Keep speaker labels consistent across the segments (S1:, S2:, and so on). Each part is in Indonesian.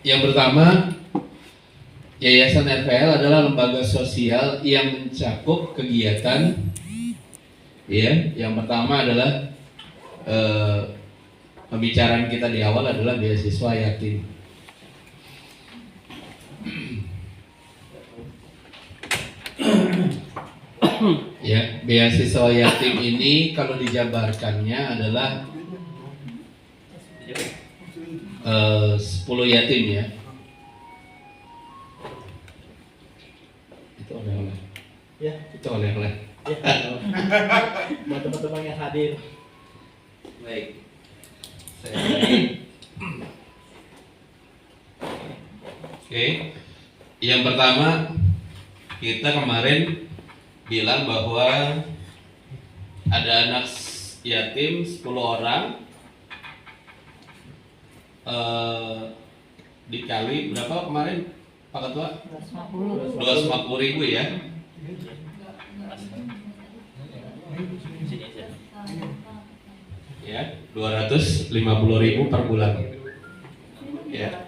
S1: Yang pertama, Yayasan RVL adalah lembaga sosial yang mencakup kegiatan, ya. Yang pertama adalah pembicaraan kita di awal adalah beasiswa yatim. Ya, beasiswa yatim ini kalau dijabarkannya adalah 10 yatim ya. Itu oleh-oleh.
S2: Ya,
S1: Itu oleh-oleh.
S2: ya. Buat teman-teman yang hadir.
S1: Baik. Oke. Yang pertama, kita kemarin bilang bahwa ada anak yatim 10 orang, dikali berapa kemarin Pak Ketua? 250.000 ya. Ya, 250.000 per bulan. Ya.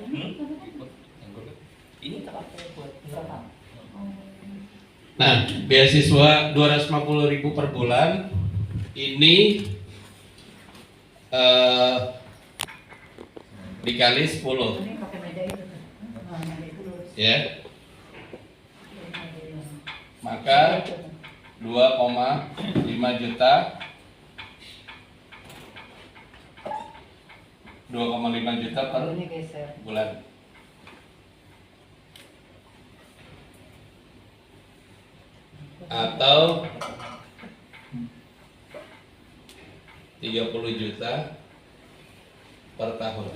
S1: Nah, beasiswa 250.000 per bulan ini dikali 10. Ya. Maka 2,5 juta 2,5 juta per bulan. Atau 30 juta per tahun.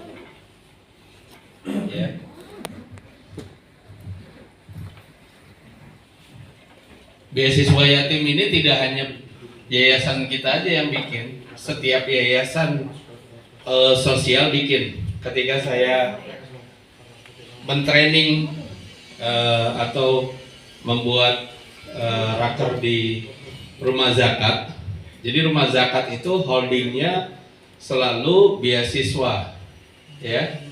S1: Ya. Beasiswa yatim ini tidak hanya yayasan kita aja yang bikin, setiap yayasan sosial bikin. Ketika saya mentraining atau membuat raker di rumah zakat, jadi rumah zakat itu holdingnya selalu beasiswa, ya,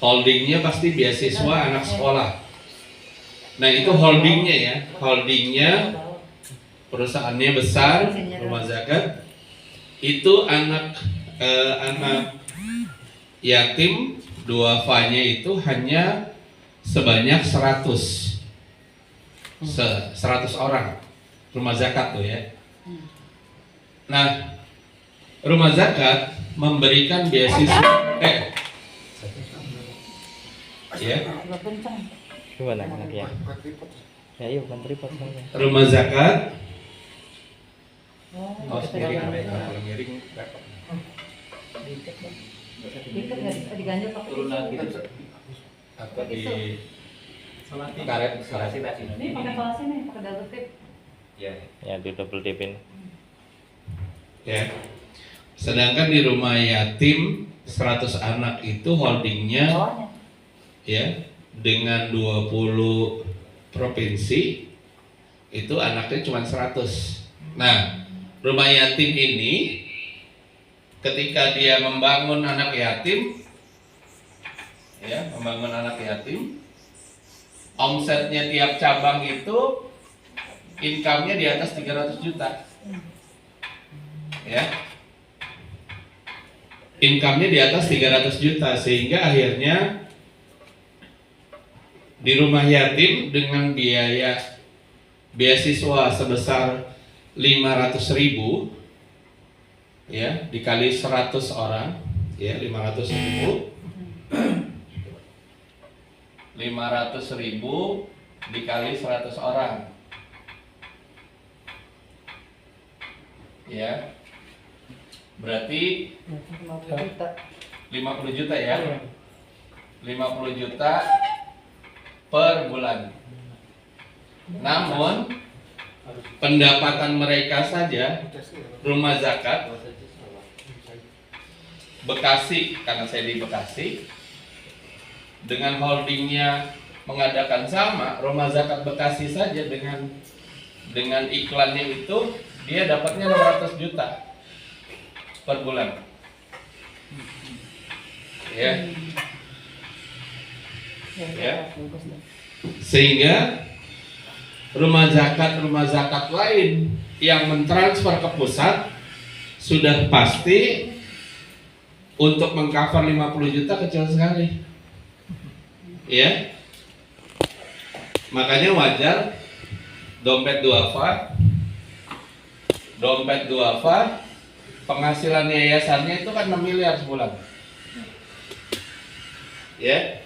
S1: holdingnya pasti beasiswa anak sekolah. Nah itu holdingnya ya, holdingnya perusahaannya besar, rumah zakat itu anak yatim duafa-nya itu hanya sebanyak 100 orang rumah zakat tuh ya. Nah rumah zakat memberikan beasiswa ya.
S3: Gimana ya? Ya iya bukan tripod soalnya.
S1: Rumah zakat
S3: Miring
S1: kalau miring
S4: diganjel pakai
S1: turun lagi atau di karet
S4: ini pakai falasi nih, pakai double tip.
S3: Ya di double tipin.
S1: ya. Sedangkan di rumah yatim 100 anak itu holdingnya ya dengan 20 provinsi itu anaknya cuma 100. Nah, rumah yatim ini ketika dia membangun anak yatim ya, membangun anak yatim, omsetnya tiap cabang itu income-nya di atas 300 juta. Ya. Income-nya di atas 300 juta sehingga akhirnya di rumah yatim dengan biaya beasiswa sebesar 500.000 ya dikali 100 orang ya 500.000 dikali 100 orang ya berarti 50 juta ya 50 juta per bulan. Namun pendapatan mereka saja rumah zakat Bekasi, karena saya di Bekasi dengan holdingnya mengadakan sama, rumah zakat Bekasi saja dengan iklannya itu dia dapatnya 600 juta per bulan. Ya. Ya. Sehingga rumah zakat lain yang mentransfer ke pusat sudah pasti untuk mengcover 50 juta kecil sekali. Ya. Makanya wajar dompet duafa penghasilan yayasannya itu kan 6 miliar sebulan. Ya.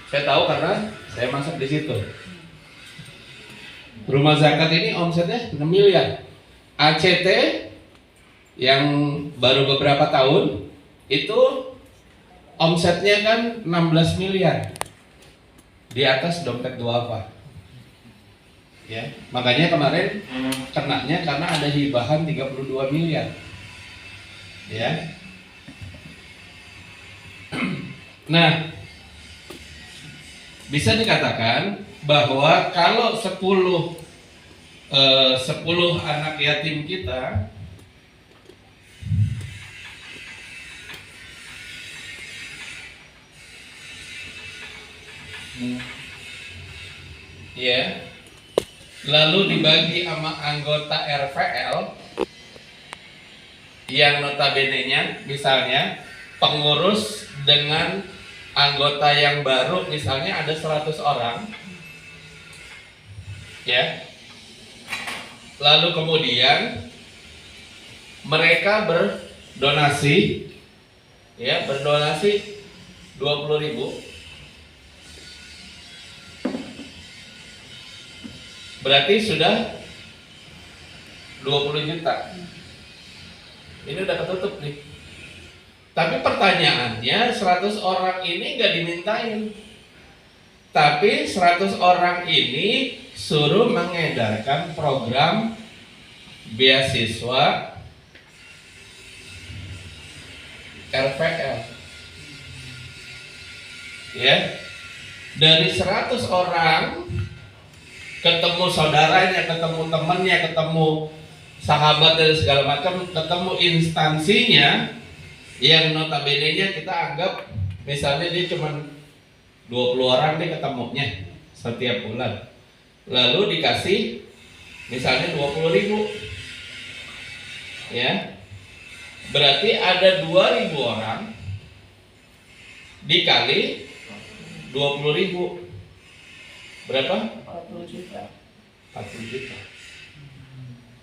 S1: Saya tahu karena saya masuk di situ. Rumah zakat ini omsetnya 6 miliar. ACT yang baru beberapa tahun itu omsetnya kan 16 miliar. Di atas dompet duafa. Ya, makanya kemarin kenanya karena ada hibahan 32 miliar. Ya. Nah, bisa dikatakan bahwa kalau 10 anak yatim kita ya, lalu dibagi sama anggota RVL yang notabene-nya misalnya pengurus dengan anggota yang baru misalnya ada 100 orang ya, lalu kemudian mereka berdonasi 20.000, berarti sudah 20 juta. Ini udah ketutup nih. Tapi pertanyaannya 100 orang ini nggak dimintain. Tapi 100 orang ini suruh mengedarkan program beasiswa RVL. Ya. Dari 100 orang ketemu saudaranya, ketemu temannya, ketemu sahabat dan segala macam, ketemu instansinya yang notabene-nya kita anggap misalnya dia cuma 20 orang dia ketemunya setiap bulan, lalu dikasih misalnya 20.000 ya, berarti ada 2.000 orang dikali 20.000 berapa?
S4: 40 juta.
S1: 40 juta.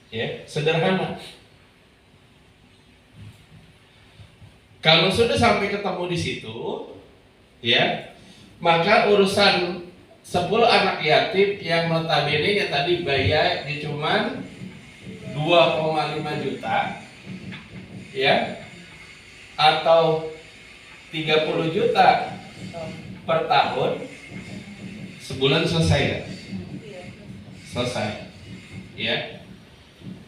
S1: Ya, sederhana. Kalau sudah sampai ketemu di situ, ya, maka urusan 10 anak yatim yang notabene tadi bayarnya cuma 2,5 juta, ya, atau 30 juta per tahun, sebulan selesai ya? Selesai, ya.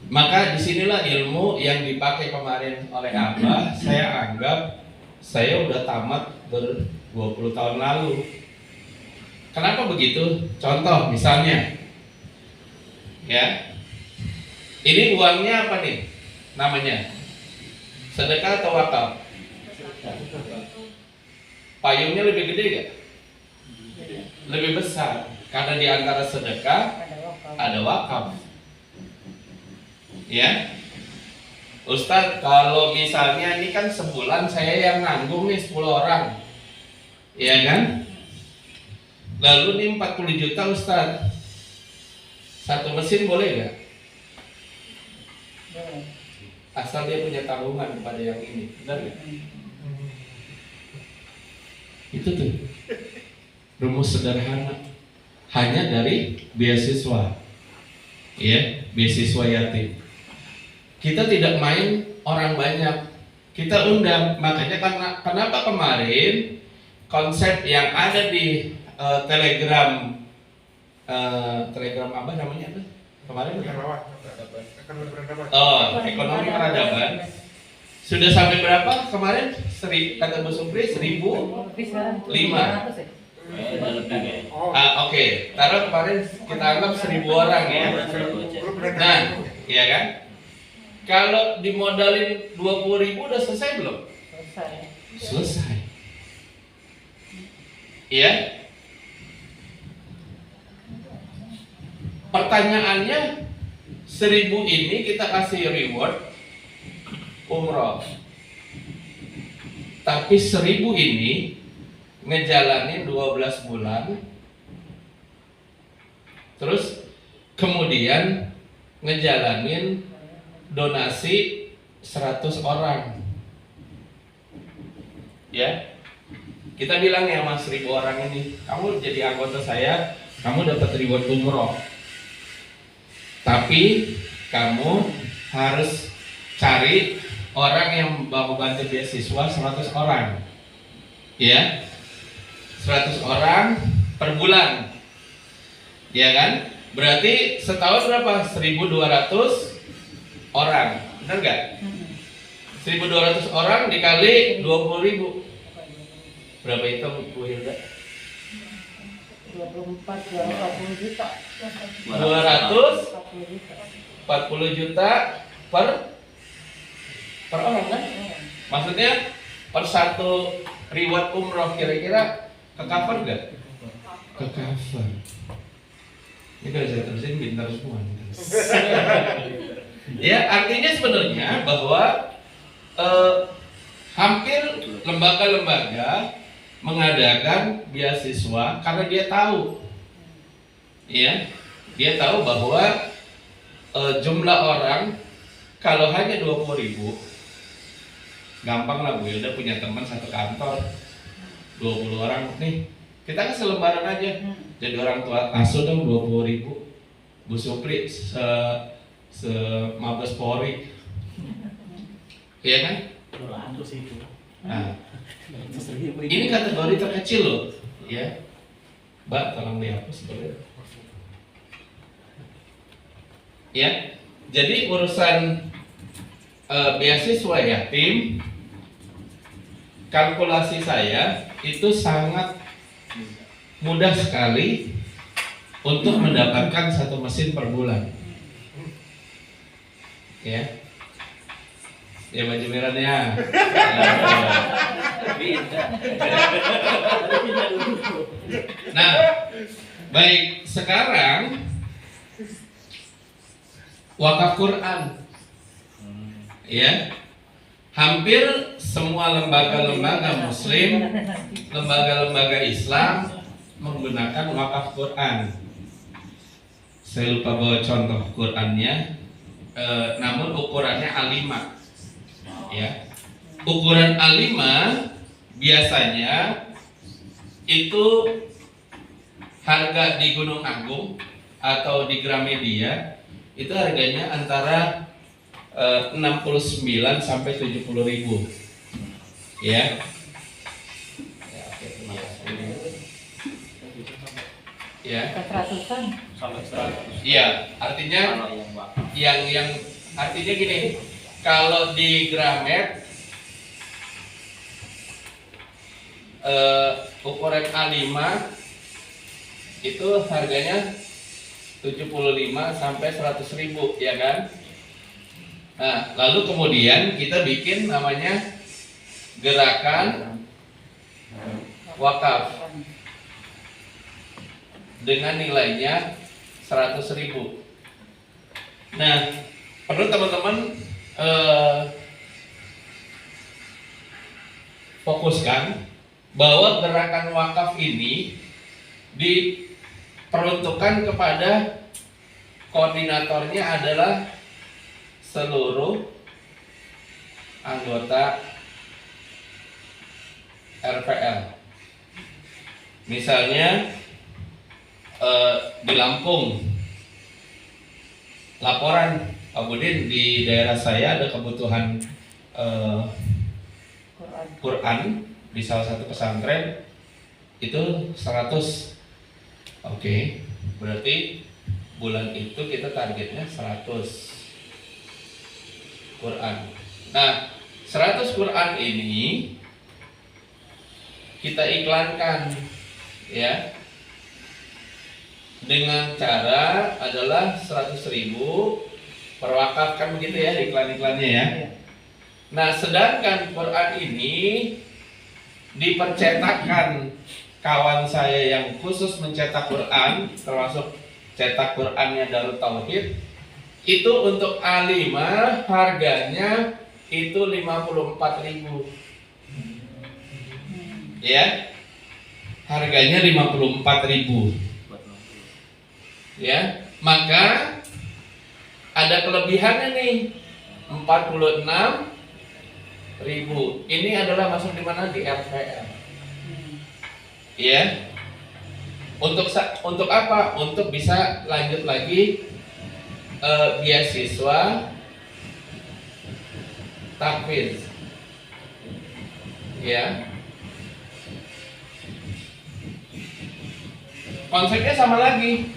S1: Maka disinilah ilmu yang dipakai kemarin oleh Abah. Saya anggap saya udah tamat 20 tahun lalu. Kenapa begitu? Contoh misalnya, ya, ini uangnya apa nih? Namanya sedekah atau wakaf? Payungnya lebih gede gak? Lebih besar, karena di antara sedekah ada wakaf. Ya, Ustadz, kalau misalnya ini kan sebulan saya yang nanggung nih 10 orang, ya kan? Lalu nih 40 juta Ustadz, satu mesin boleh gak? Asal dia punya tanggungan kepada yang ini, benar gak? Itu tuh rumus sederhana, hanya dari beasiswa, ya, beasiswa yatim. Kita tidak main orang banyak, kita undang. Makanya kenapa kemarin konsep yang ada di Telegram apa namanya tuh kemarin? Oh, ekonomi peradaban. Sudah sampai berapa kemarin? Kata Bu Supri 1.005. Oke. Taruh kemarin kita anggap 1.000 orang ya. Nah, iya kan? Kalau dimodalin 20.000 udah selesai belum?
S4: Selesai.
S1: Selesai. Iya. pertanyaannya 1.000 ini kita kasih reward umroh, tapi 1.000 ini ngejalanin 12 bulan, terus kemudian ngejalanin donasi 100 orang. Ya, kita bilang ya mas, 1.000 orang ini kamu jadi anggota saya, kamu dapat reward umroh, tapi kamu harus cari orang yang mau bantu beasiswa 100 orang, ya, 100 orang per bulan, ya kan? Berarti setahun berapa? 1.200 orang, benar nggak? 1.200 orang dikali 20.000, berapa itu Bu Hilda?
S4: 40 juta.
S1: 240 juta per orang kan? Maksudnya per satu reward umroh kira-kira ke cover nggak? Ke cover. Ini kalau saya terusin pintar semua. Ya, artinya sebenarnya bahwa hampir lembaga-lembaga mengadakan beasiswa karena dia tahu, ya, dia tahu bahwa jumlah orang kalau hanya 20.000, gampang lah Bu Hilda punya teman satu kantor 20 orang nih, kita kasih lembaran aja, jadi orang tua asuh dong 20.000, Bu Supri Mabes Polri, iya kan? Nah, ini kategori terkecil loh, ya. Mbak, tolong dihapus boleh. Ya, jadi urusan beasiswa yatim, kalkulasi saya itu sangat mudah sekali untuk mendapatkan satu mesin per bulan. Ya. Ya baju merahnya. Nah, baik, sekarang wakaf Quran. Ya. Hampir semua lembaga-lembaga muslim, lembaga-lembaga Islam menggunakan wakaf Quran. Saya lupa bawa contoh Qurannya, namun ukurannya A5. Ya, ukuran A5 biasanya itu harga di Gunung Agung atau di Gramedia itu harganya antara 69 sampai 70.000, ya. Ya.
S4: Seratusan.
S1: Iya, artinya yang artinya gini. Kalau di Gramet ukuran A5 itu harganya 75 sampai 100.000, ya kan? Nah, lalu kemudian kita bikin namanya gerakan wakaf dengan nilainya 100.000. Nah, perlu teman-teman fokuskan bahwa gerakan wakaf ini diperuntukkan kepada koordinatornya adalah seluruh anggota RPL. Misalnya di Lampung, laporan Pak Budin, di daerah saya ada kebutuhan Quran di salah satu pesantren itu 100. Oke, berarti bulan itu kita targetnya 100 Quran. Nah, 100 Quran ini kita iklankan, ya, dengan cara adalah 100.000 per wakaf, kan begitu ya iklan-iklannya ya. Nah, sedangkan Quran ini dipercetakkan kawan saya yang khusus mencetak Quran, termasuk cetak Qurannya Darut Tauhid itu untuk A5 harganya itu 54.000. Ya. Harganya 54.000. Ya, maka ada kelebihannya nih 46.000. Ini adalah masuk di mana? Di RPL. Ya. Untuk apa? Untuk bisa lanjut lagi beasiswa tahfiz. Ya. Konsepnya sama lagi.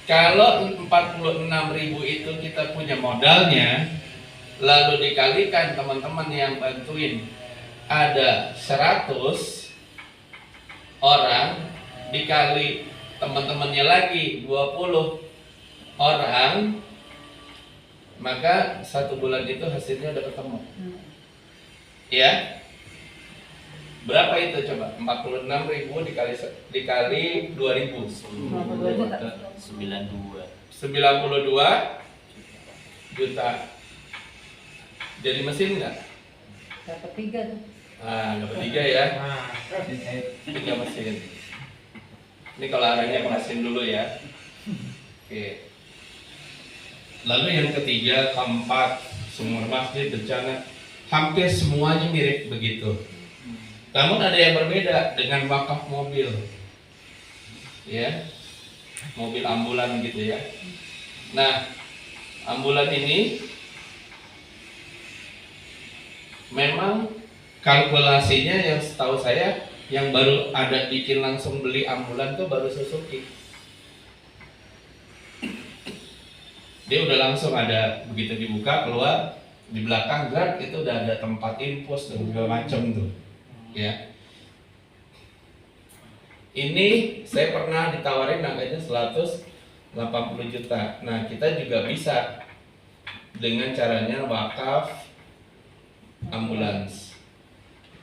S1: Kalau 46.000 itu kita punya modalnya, lalu dikalikan teman-teman yang bantuin ada 100 orang, dikali teman-temannya lagi 20 orang, maka 1 bulan itu hasilnya udah ketemu. Ya. Berapa itu coba? 46.000 dikali 2.000.
S3: 92
S1: juta. Jadi mesin nggak?
S4: Dapat 3 tuh.
S1: Dapat 3 ya. 3 mesin. Ini kalau arahnya mesin dulu ya. Oke. Lalu yang ketiga, keempat, sumur masjid, bencana, hampir semuanya mirip begitu. Namun ada yang berbeda dengan wakaf mobil, ya, mobil ambulan gitu ya. Nah, ambulan ini memang kalkulasinya yang setahu saya yang baru ada bikin langsung beli ambulan tuh baru Suzuki. Dia udah langsung ada, begitu dibuka keluar di belakang gerak itu udah ada tempat infus dan segala macam tuh. Ya, ini saya pernah ditawarin harganya 180 juta. Nah, kita juga bisa dengan caranya wakaf ambulans.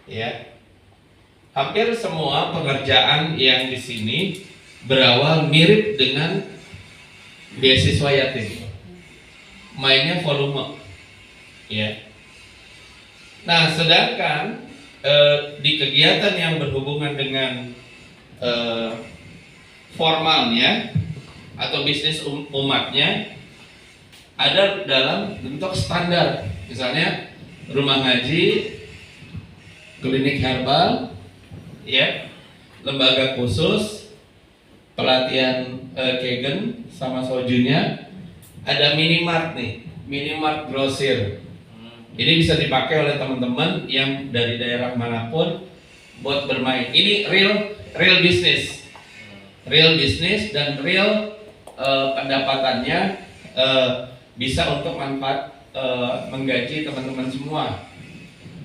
S1: Ya, hampir semua pekerjaan yang di sini berawal mirip dengan beasiswa yatim. Mainnya volume. Ya. Nah, sedangkan di kegiatan yang berhubungan dengan formalnya atau bisnis umatnya ada dalam bentuk standar, misalnya rumah ngaji, klinik herbal, ya, lembaga khusus, pelatihan Kegen sama sojunya, ada minimart nih, minimart grosir. Ini bisa dipakai oleh teman-teman yang dari daerah manapun buat bermain. Ini real business, dan real pendapatannya bisa untuk manfaat menggaji teman-teman semua.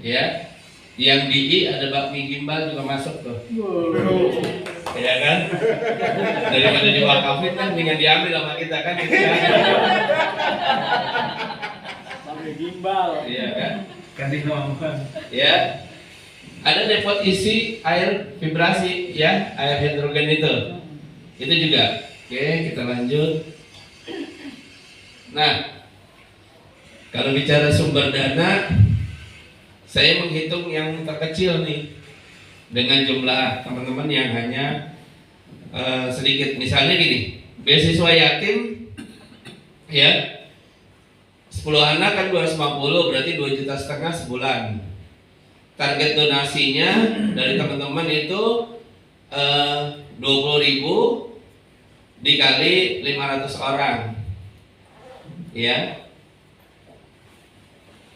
S1: Ya, yang di I ada bakmi gimbal juga masuk tuh. Ya kan? Daripada diwakafin kan, dengan diambil sama kita kan.
S2: Gimbal.
S1: Iya kan?
S2: Ganti ngomong.
S1: Ya. Ada depot isi air vibrasi ya, air hidrogen itu. Itu juga. Oke, kita lanjut. Nah, kalau bicara sumber dana, saya menghitung yang terkecil nih dengan jumlah teman-teman yang hanya sedikit. Misalnya gini, beasiswa yatim ya, 10 anak kan 250, berarti 2,5 juta sebulan. Target donasinya dari teman-teman itu 20.000 dikali 500 orang, ya,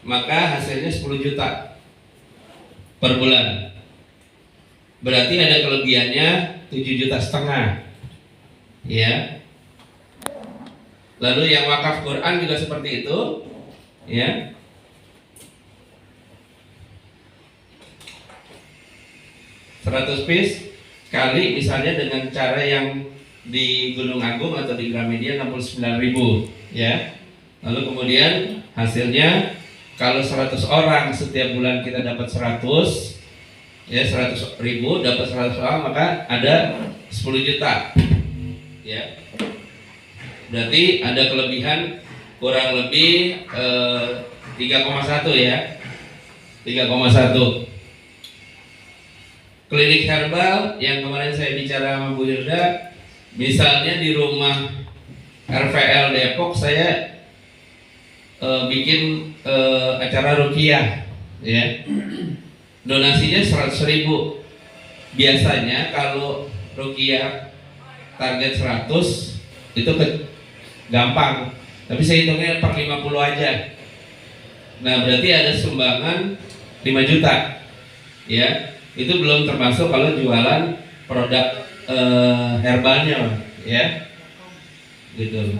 S1: maka hasilnya 10 juta per bulan. Berarti ada kelebihannya 7,5 juta, ya. Lalu yang wakaf Quran juga seperti itu, ya. $100 kali misalnya dengan cara yang di Gunung Agung atau di Gramedia 69.000, ya. Lalu kemudian hasilnya kalau 100 orang setiap bulan kita dapat 100, ya, 100.000 dapat 100 orang, maka ada 10 juta, ya. Berarti ada kelebihan kurang lebih 3,1 ya. 3,1. Klinik herbal yang kemarin saya bicara sama Bu Hilda, misalnya di rumah RVL Depok saya bikin acara ruqyah ya. Donasinya 100.000. Biasanya kalau ruqyah target 100 itu gampang, tapi saya hitungnya per 50 aja. Nah berarti ada sumbangan 5 juta ya. Itu belum termasuk kalau jualan produk herbalnya ya gitu.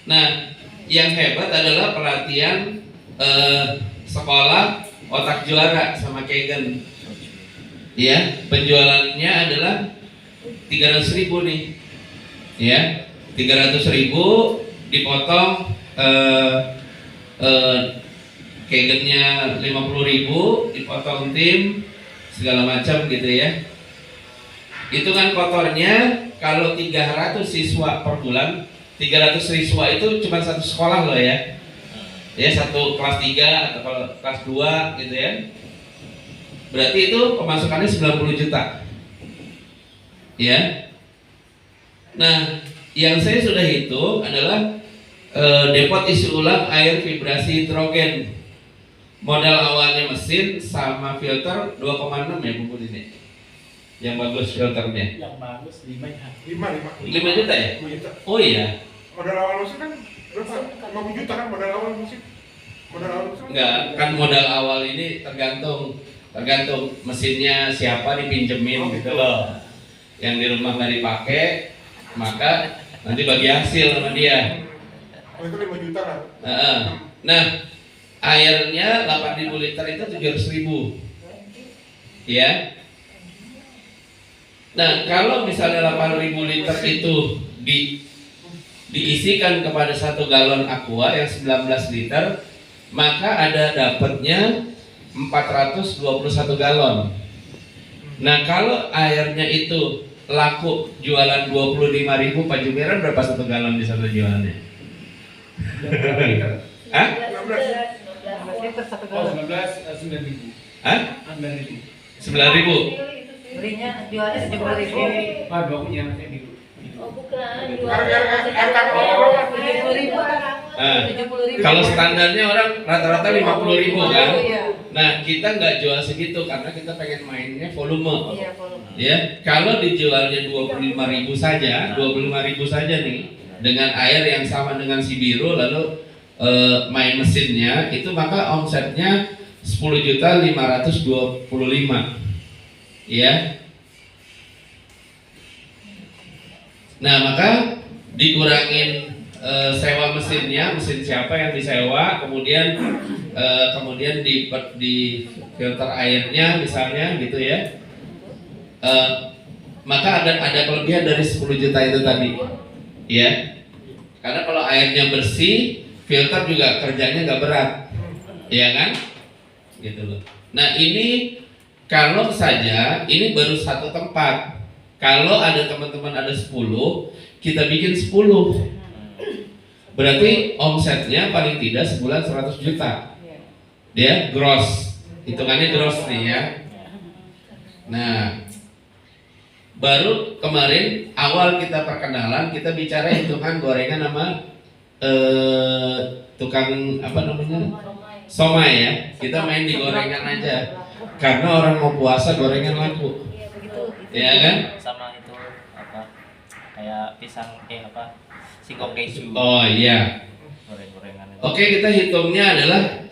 S1: Nah yang hebat adalah pelatihan sekolah otak juara sama Kegen ya. Penjualannya adalah 300.000 nih ya. 300.000 dipotong Kegennya 50.000, dipotong tim segala macam gitu ya. Itu kan kotornya kalau 300 siswa per bulan, 300 siswa itu cuma satu sekolah loh ya. Ya satu kelas 3 atau kalau kelas 2 gitu ya. Berarti itu pemasukannya 90 juta. Ya. Nah, yang saya sudah hitung adalah depot isi ulang air vibrasi hidrogen. Modal awalnya mesin sama filter 2,6 ya Bu ini. Yang bagus filternya.
S2: Yang bagus 5 ya.
S5: 5
S1: 5 juta ya?
S5: 5 juta.
S1: Oh iya.
S5: Modal awal mesin kan berapa? 50 juta kan modal awal mesin. Modal awal mesin.
S1: Enggak, kan modal awal ini tergantung mesinnya siapa dipinjemin gitu loh. Yang di rumah nggak dipakai, maka nanti bagi hasil sama dia.
S5: Oh itu 5 juta kan?
S1: Nah, airnya 8.000 liter itu 700.000 ya. Nah kalau misalnya 8.000 liter itu diisikan kepada 1 galon aqua yang 19 liter, maka ada dapatnya 421 galon. Nah kalau airnya itu laku jualan 25.000, Pak Jumiran berapa 1 galon di sana jualannya? Hah?
S5: 16.
S4: Liter 1
S2: Oh,
S4: galon.
S2: 9.000.
S1: Hah?
S2: 9.000.
S1: 9.000.
S4: Belinya jualnya 70.000.
S2: Pak, gua punya saya di.
S6: Oh bukan,
S5: Harga
S4: 70.000 kan?
S1: Nah,
S4: 70.000.
S1: kalau standarnya orang rata-rata 50.000 kan.
S4: Iya.
S1: Nah kita nggak jual segitu karena kita pengen mainnya volume.
S4: Iya, volume.
S1: Ya, kalau dijualnya 25.000 saja, 25.000 saja nih, dengan air yang sama dengan si biru, lalu main mesinnya, itu maka omsetnya 10.525.000, ya. Nah maka dikurangin sewa mesinnya, mesin siapa yang disewa, kemudian di filter airnya misalnya gitu ya. Maka ada kelebihan dari 10 juta itu tadi, ya. Karena kalau airnya bersih, filter juga kerjanya nggak berat, ya kan? Gitu loh. Nah ini kalau saja ini baru satu tempat. Kalau ada teman-teman ada 10, kita bikin 10. Berarti omsetnya paling tidak sebulan 100 juta. Dia gross, hitungannya gross nih ya. Nah, baru kemarin awal kita perkenalan kita bicara hitungan gorengan sama tukang apa namanya? Somai ya. Kita main di gorengan aja. Karena orang mau puasa gorengan laku. Ya kan?
S3: Sama itu apa? Kayak pisang apa? Singkong keju.
S1: Oh iya.
S3: Goreng-gorengan itu.
S1: Oke, kita hitungnya adalah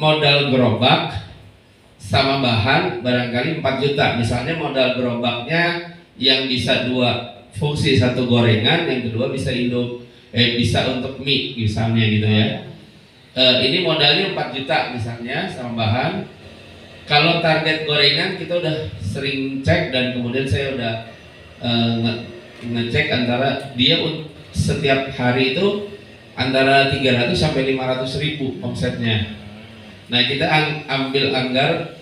S1: modal gerobak sama bahan barangkali 4 juta. Misalnya modal gerobaknya yang bisa 2 fungsi, satu gorengan, yang kedua bisa bisa untuk mie misalnya gitu ya. Ini modalnya 4 juta misalnya sama bahan. Kalau target gorengan kita udah sering cek dan kemudian saya udah ngecek antara dia setiap hari itu antara 300 sampai 500.000 omsetnya. Nah kita ambil anggar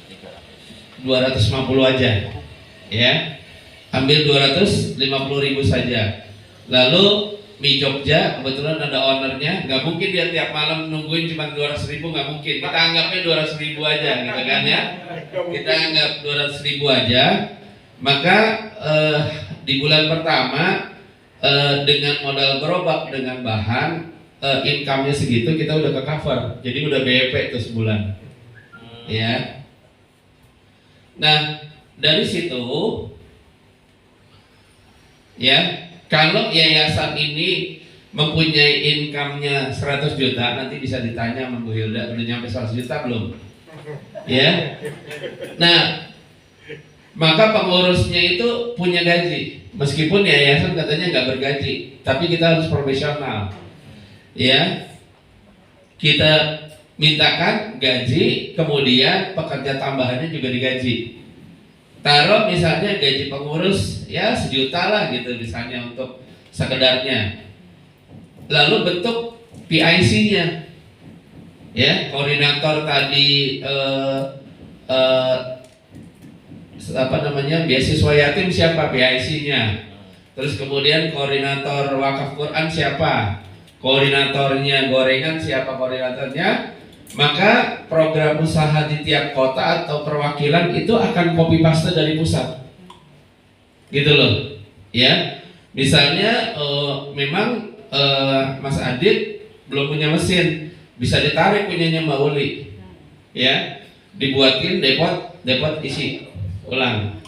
S1: 250 aja, ya, ambil 250.000 saja. Lalu mie Jogja, kebetulan ada ownernya, nggak mungkin dia tiap malam nungguin cuma 200.000, nggak mungkin. Kita anggapnya 200.000 aja, gitu kan ya. Kita anggap 200.000 aja. Maka di bulan pertama dengan modal gerobak dengan bahan income-nya segitu kita udah ke cover, jadi udah BEP tuh sebulan, ya. Nah dari situ, ya. Kalau yayasan ini mempunyai income-nya 100 juta, nanti bisa ditanya sama Bu Hilda, udah nyampe 100 juta belum? Ya. Nah, maka pengurusnya itu punya gaji. Meskipun yayasan katanya nggak bergaji, tapi kita harus profesional. Ya. Kita mintakan gaji, kemudian pekerja tambahannya juga digaji. Taruh misalnya gaji pengurus ya 1 juta lah gitu misalnya untuk sekedarnya. Lalu bentuk PIC-nya, ya koordinator tadi apa namanya beasiswa yatim siapa PIC-nya. Terus kemudian koordinator wakaf Quran siapa, koordinatornya gorengan siapa koordinatornya. Maka program usaha di tiap kota atau perwakilan itu akan copy paste dari pusat, gitu loh, ya. Misalnya memang Mas Adit belum punya mesin, bisa ditarik punyanya Mbak Uli, ya, dibuatin depot isi ulang.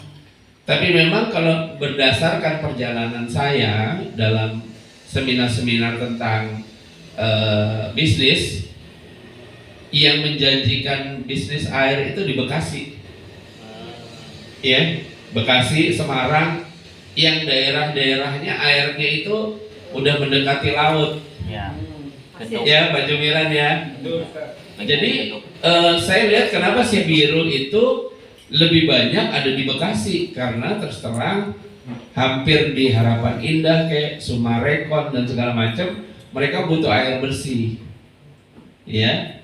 S1: Tapi memang kalau berdasarkan perjalanan saya dalam seminar-seminar tentang bisnis, yang menjanjikan bisnis air itu di Bekasi, ya, Bekasi, Semarang, yang daerah-daerahnya airnya itu udah mendekati laut,
S3: Ya.
S1: ya, Pak Jumiran ya. Jadi saya lihat kenapa si biru itu lebih banyak ada di Bekasi, karena terus terang hampir di Harapan Indah kayak Sumarekon dan segala macam, mereka butuh air bersih, ya.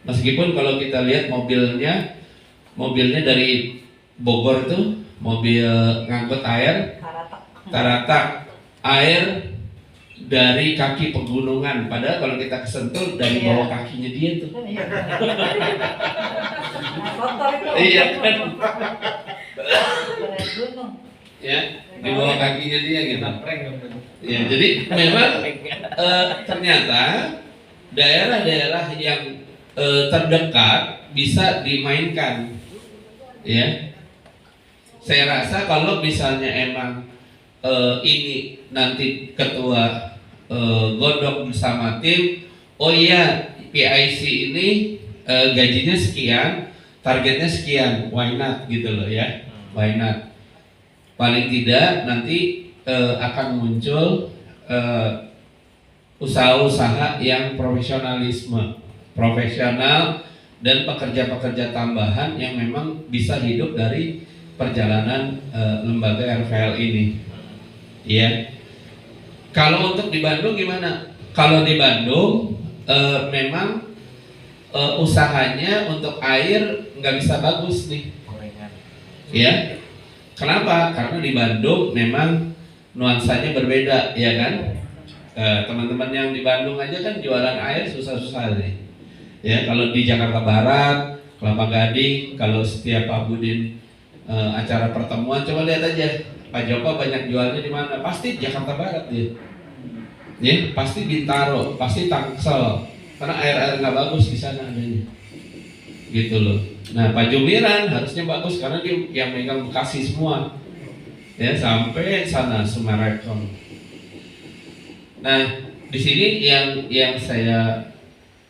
S1: Meskipun kalau kita lihat mobilnya dari Bogor tuh mobil ngangkut air, Taratak, air dari kaki pegunungan. Padahal kalau kita kesentul dari bawah kakinya dia tuh. Iya kan? Ya, di bawah kakinya dia gitu. Ya, jadi memang ternyata daerah-daerah yang terdekat bisa dimainkan, ya. Saya rasa kalau misalnya emang ini nanti ketua godok bersama tim, oh iya PIC ini gajinya sekian, targetnya sekian, why not gitu loh ya, why not. Paling tidak nanti akan muncul usaha-usaha yang profesional dan pekerja-pekerja tambahan yang memang bisa hidup dari perjalanan lembaga RVL ini, ya. Kalau untuk di Bandung gimana? Kalau di Bandung memang usahanya untuk air nggak bisa bagus nih, ya. Kenapa? Karena di Bandung memang nuansanya berbeda, ya kan? Teman-teman yang di Bandung aja kan jualan air susah-susah nih. Ya, kalau di Jakarta Barat, Kelapa Gading, kalau setiap Pak Budin acara pertemuan, coba lihat aja Pak Joko banyak jualnya di mana? Pasti Jakarta Barat dia. Ya, pasti Bintaro, pasti Tangsel. Karena air-air nggak bagus di sana adanya. Gitu loh. Nah, Pak Jumiran harusnya bagus karena dia yang megang Bekasi semua. Ya, sampai sana Sumarekon. Nah, di sini yang saya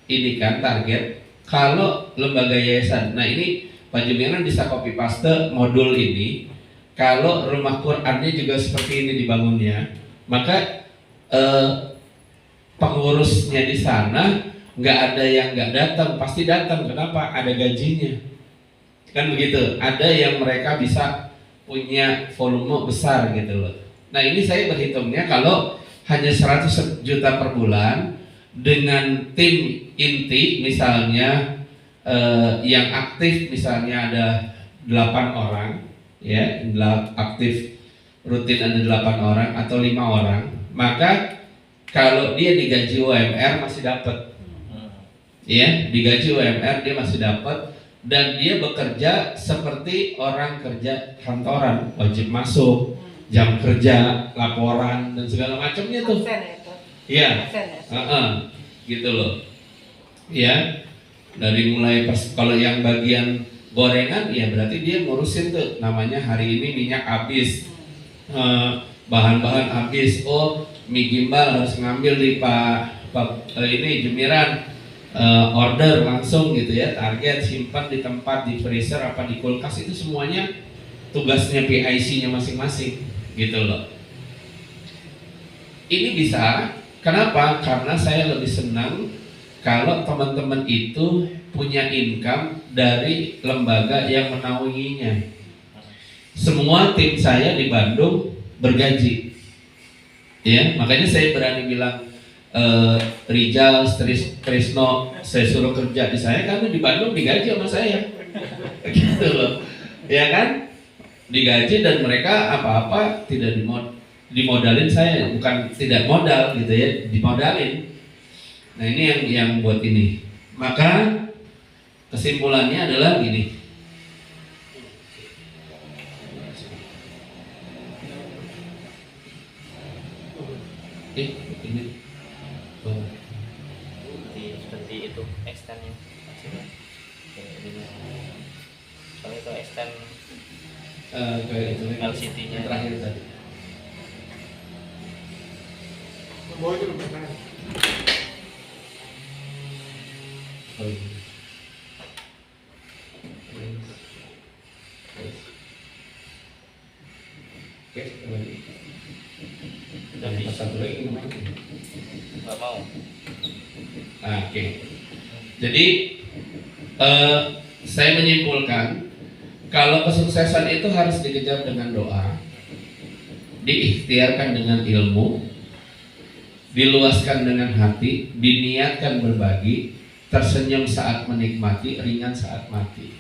S1: ini kan target kalau lembaga yayasan. Nah, ini Pak Jumiran bisa copy paste modul ini. Kalau rumah Qurannya juga seperti ini dibangunnya, maka pengurusnya di sana nggak ada yang nggak datang, pasti datang. Kenapa? Ada gajinya, kan begitu. Ada yang mereka bisa punya volume besar gitu loh. Nah, ini saya berhitungnya kalau hanya 100 juta per bulan dengan tim inti misalnya yang aktif misalnya ada 8 orang, ya, aktif rutin ada 8 orang atau 5 orang, maka kalau dia digaji UMR masih dapat. Ya, digaji UMR dia masih dapat, dan dia bekerja seperti orang kerja kantoran, wajib masuk, jam kerja, laporan dan segala macamnya tuh.
S4: Absen ya, Pak?
S1: Iya.
S4: Absen ya?
S1: Gitu loh. Ya, dari mulai kalau yang bagian gorengan, ya berarti dia ngurusin tuh, namanya hari ini minyak habis, bahan-bahan habis, oh mie gimbal harus ngambil di ini Jumiran, order langsung gitu ya, target simpan di tempat di freezer apa di kulkas, itu semuanya tugasnya PIC-nya masing-masing gitu loh. Ini bisa, kenapa? Karena saya lebih senang kalau teman-teman itu punya income dari lembaga yang menaunginya. Semua tim saya di Bandung bergaji, ya makanya saya berani bilang Rijal, Trisno, saya suruh kerja di saya karena di Bandung digaji sama saya, gitu loh, ya kan, digaji dan mereka apa-apa tidak dimodalin saya, bukan tidak modal gitu ya, dimodalin. Nah ini yang buat ini, maka kesimpulannya adalah gini. Ini
S3: seperti itu extendnya maksudnya. Soalnya itu extend
S1: kayak itu
S3: LCD-nya
S1: terakhir tadi.
S5: Bawa itu lebih kanan.
S1: Oh, iya. Oke, kembali. Dan satu lagi gimana?
S3: nggak mau.
S1: Nah, oke. Jadi saya menyimpulkan kalau kesuksesan itu harus dikejar dengan doa, diikhtiarkan dengan ilmu, diluaskan dengan hati, diniatkan berbagi, tersenyum saat menikmati, ringan saat mati.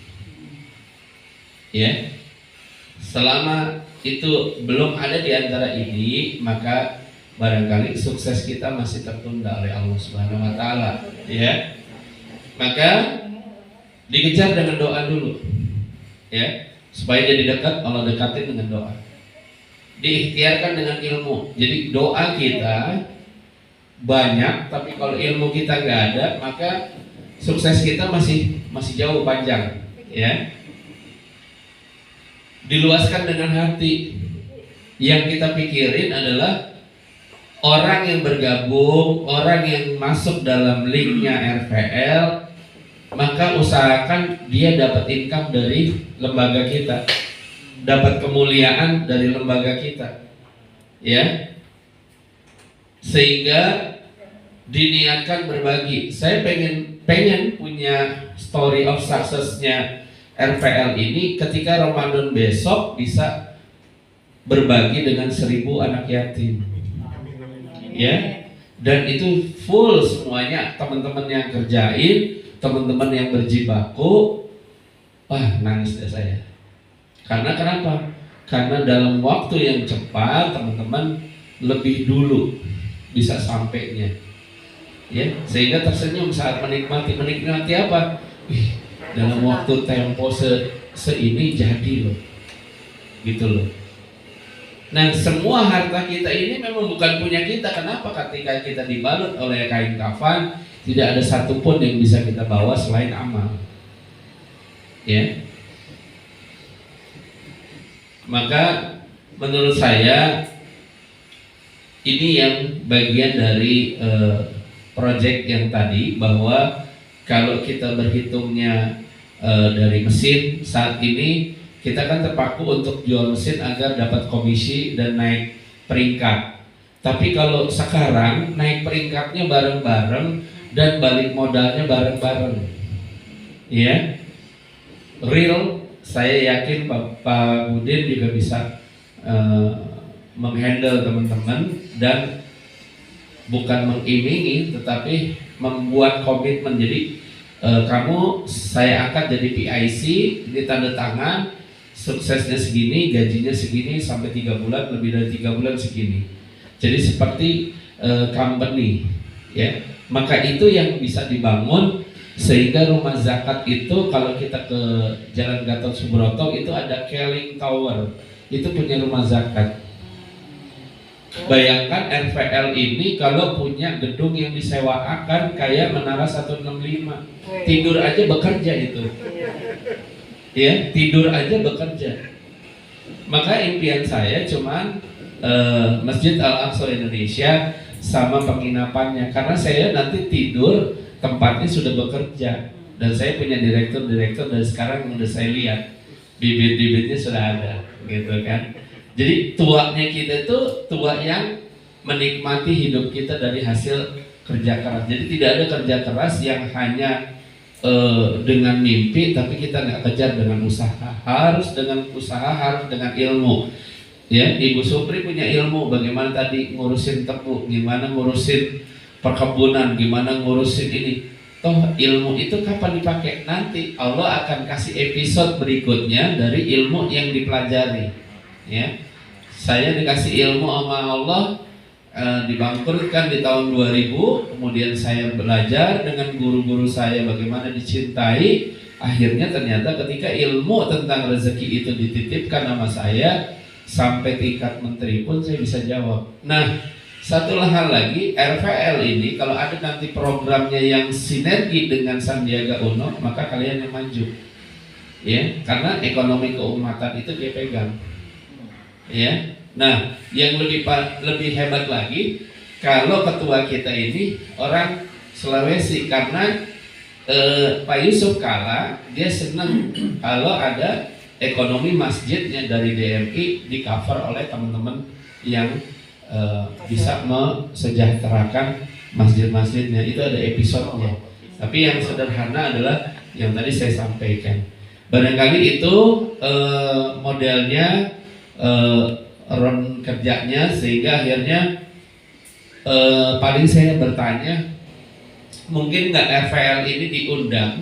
S1: Ya, selama itu belum ada di antara ini, maka barangkali sukses kita masih tertunda oleh Allah Subhanahu wa taala, ya. Maka dikejar dengan doa dulu. Ya, supaya jadi dekat, Allah dekatin dengan doa. Diikhtiarkan dengan ilmu. Jadi doa kita banyak, tapi kalau ilmu kita nggak ada, maka sukses kita masih jauh panjang. Ya, diluaskan dengan hati. Yang kita pikirin adalah orang yang bergabung, orang yang masuk dalam linknya RVL, maka usahakan dia dapat income dari lembaga kita, dapat kemuliaan dari lembaga kita, ya. Sehingga diniatkan berbagi. Saya pengen punya story of successnya RVL ini ketika Ramadan besok bisa berbagi dengan 1000 anak yatim, ya. Dan itu full semuanya, teman-teman yang kerjain, teman-teman yang berjibaku, wah nangis deh saya. Karena kenapa? Karena dalam waktu yang cepat teman-teman lebih dulu bisa sampainya, ya, sehingga tersenyum saat menikmati apa? Wih, dalam waktu tempo seini jadi loh, gitu loh. Nah, semua harta kita ini memang bukan punya kita. Kenapa? Ketika kita dibalut oleh kain kafan, tidak ada satupun yang bisa kita bawa selain amal, ya. Maka menurut saya ini yang bagian dari project yang tadi, bahwa kalau kita berhitungnya dari mesin saat ini, kita kan terpaku untuk jual mesin agar dapat komisi dan naik peringkat. Tapi kalau sekarang naik peringkatnya bareng-bareng dan balik modalnya bareng-bareng, ya. Real, saya yakin Pak Budin juga bisa menghandle teman-teman, dan bukan mengiming-imingi tetapi membuat komitmen. Jadi kamu saya angkat jadi PIC, ini tanda tangan, suksesnya segini, gajinya segini, sampai 3 bulan, lebih dari 3 bulan segini. Jadi seperti company, ya. Maka itu yang bisa dibangun sehingga rumah zakat itu kalau kita ke Jalan Gatot Subroto itu ada Keling Tower, itu punya rumah zakat. Bayangkan RVL ini kalau punya gedung yang disewakan kayak Menara 165, tidur aja bekerja itu. Ya, tidur aja bekerja. Maka impian saya cuman Masjid Al-Aqsa Indonesia sama penginapannya, karena saya nanti tidur tempatnya sudah bekerja dan saya punya direktur dari sekarang udah saya lihat bibit-bibitnya sudah ada, gitu kan. Jadi tuanya kita itu tua yang menikmati hidup kita dari hasil kerja keras. Jadi tidak ada kerja keras yang hanya dengan mimpi tapi kita nggak kejar dengan usaha. Harus dengan usaha, harus dengan ilmu. Ya, Ibu Supri punya ilmu bagaimana tadi ngurusin tebu, gimana ngurusin perkebunan, gimana ngurusin ini. Toh ilmu itu kapan dipakai? Nanti Allah akan kasih episode berikutnya dari ilmu yang dipelajari. Ya, saya dikasih ilmu sama Allah, dibangkrutkan di tahun 2000, kemudian saya belajar dengan guru-guru saya bagaimana dicintai. Akhirnya ternyata ketika ilmu tentang rezeki itu dititipkan sama saya, sampai tingkat menteri pun saya bisa jawab. Nah, satu hal lagi, RVL ini kalau ada nanti programnya yang sinergi dengan Sandiaga Uno, maka kalian yang maju. Ya, karena ekonomi keumatan itu dia pegang. Ya. Nah, yang lebih hebat lagi, kalau ketua kita ini orang Sulawesi, karena Pak Yusuf Kala dia senang kalau ada ekonomi masjidnya dari DMI di cover oleh teman-teman yang bisa mensejahterakan masjid-masjidnya. Itu ada episodenya. Tapi yang sederhana adalah yang tadi saya sampaikan. Barangkali itu modelnya ron kerjanya, sehingga akhirnya paling saya bertanya, mungkin nggak RVL ini diundang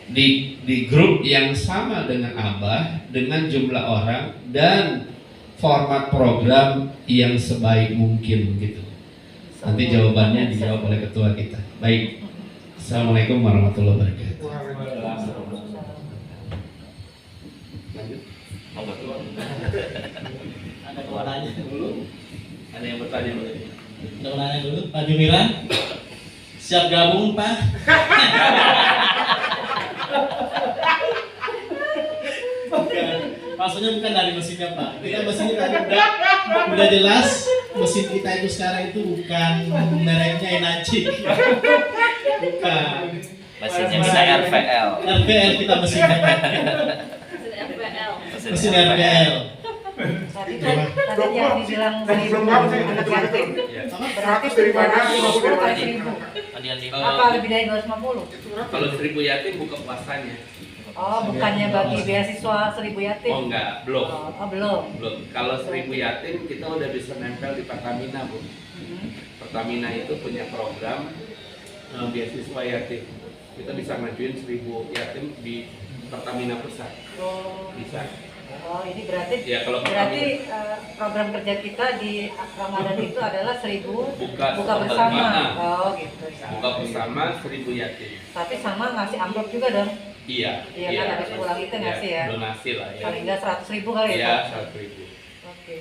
S1: di grup yang sama dengan Abah, dengan jumlah orang dan format program yang sebaik mungkin gitu. Nanti jawabannya dijawab oleh ketua kita. Baik. Assalamualaikum warahmatullahi wabarakatuh.
S2: Ada yang nanya dulu.
S1: Ada yang bertanya dulu?
S2: Ada yang nanya dulu. Pak Jumiran, siap gabung Pak? Bukan. Maksudnya bukan dari mesinnya Pak. Itu kan mesinnya tadi udah jelas. Mesin kita itu sekarang itu bukan mereknya Enaci. Bukan.
S3: Mesinnya bisa RVL.
S2: RVL kita mesinnya. Mesin RVL.
S4: Tadi yang dibilang
S5: belum apa sih
S4: anak
S5: itu
S4: yatim, berarti
S5: 100 dari mana?
S4: 50 kali 1000. Apa lebih dari 250?
S1: Kalau 1000 yatim buka puasanya.
S4: Oh, bukannya bagi beasiswa 1000 yatim?
S1: Oh enggak, belum.
S4: Oh, belum.
S1: Belum. Kalau 1000 yatim kita udah bisa nempel di Pertamina, Bu. Pertamina itu punya program beasiswa yatim. Kita bisa ngajuin 1000 yatim di Pertamina Pusat. Bisa.
S4: Oh, ini berarti
S1: Ya, kalau
S4: program kerja kita di Ramadan itu adalah 1000
S1: Buka
S4: bersama.
S1: bersama.
S4: Oh, gitu.
S1: buka bersama 1000 yatim.
S4: Tapi sama ngasih amplop juga dong.
S1: Iya.
S4: Iya kan, habis pulang itu ngasih ya.
S1: Donasi lah ya.
S4: Paling nggak 100.000 kali ya.
S1: Iya,
S4: Pak?
S1: 100.000.
S4: Oke.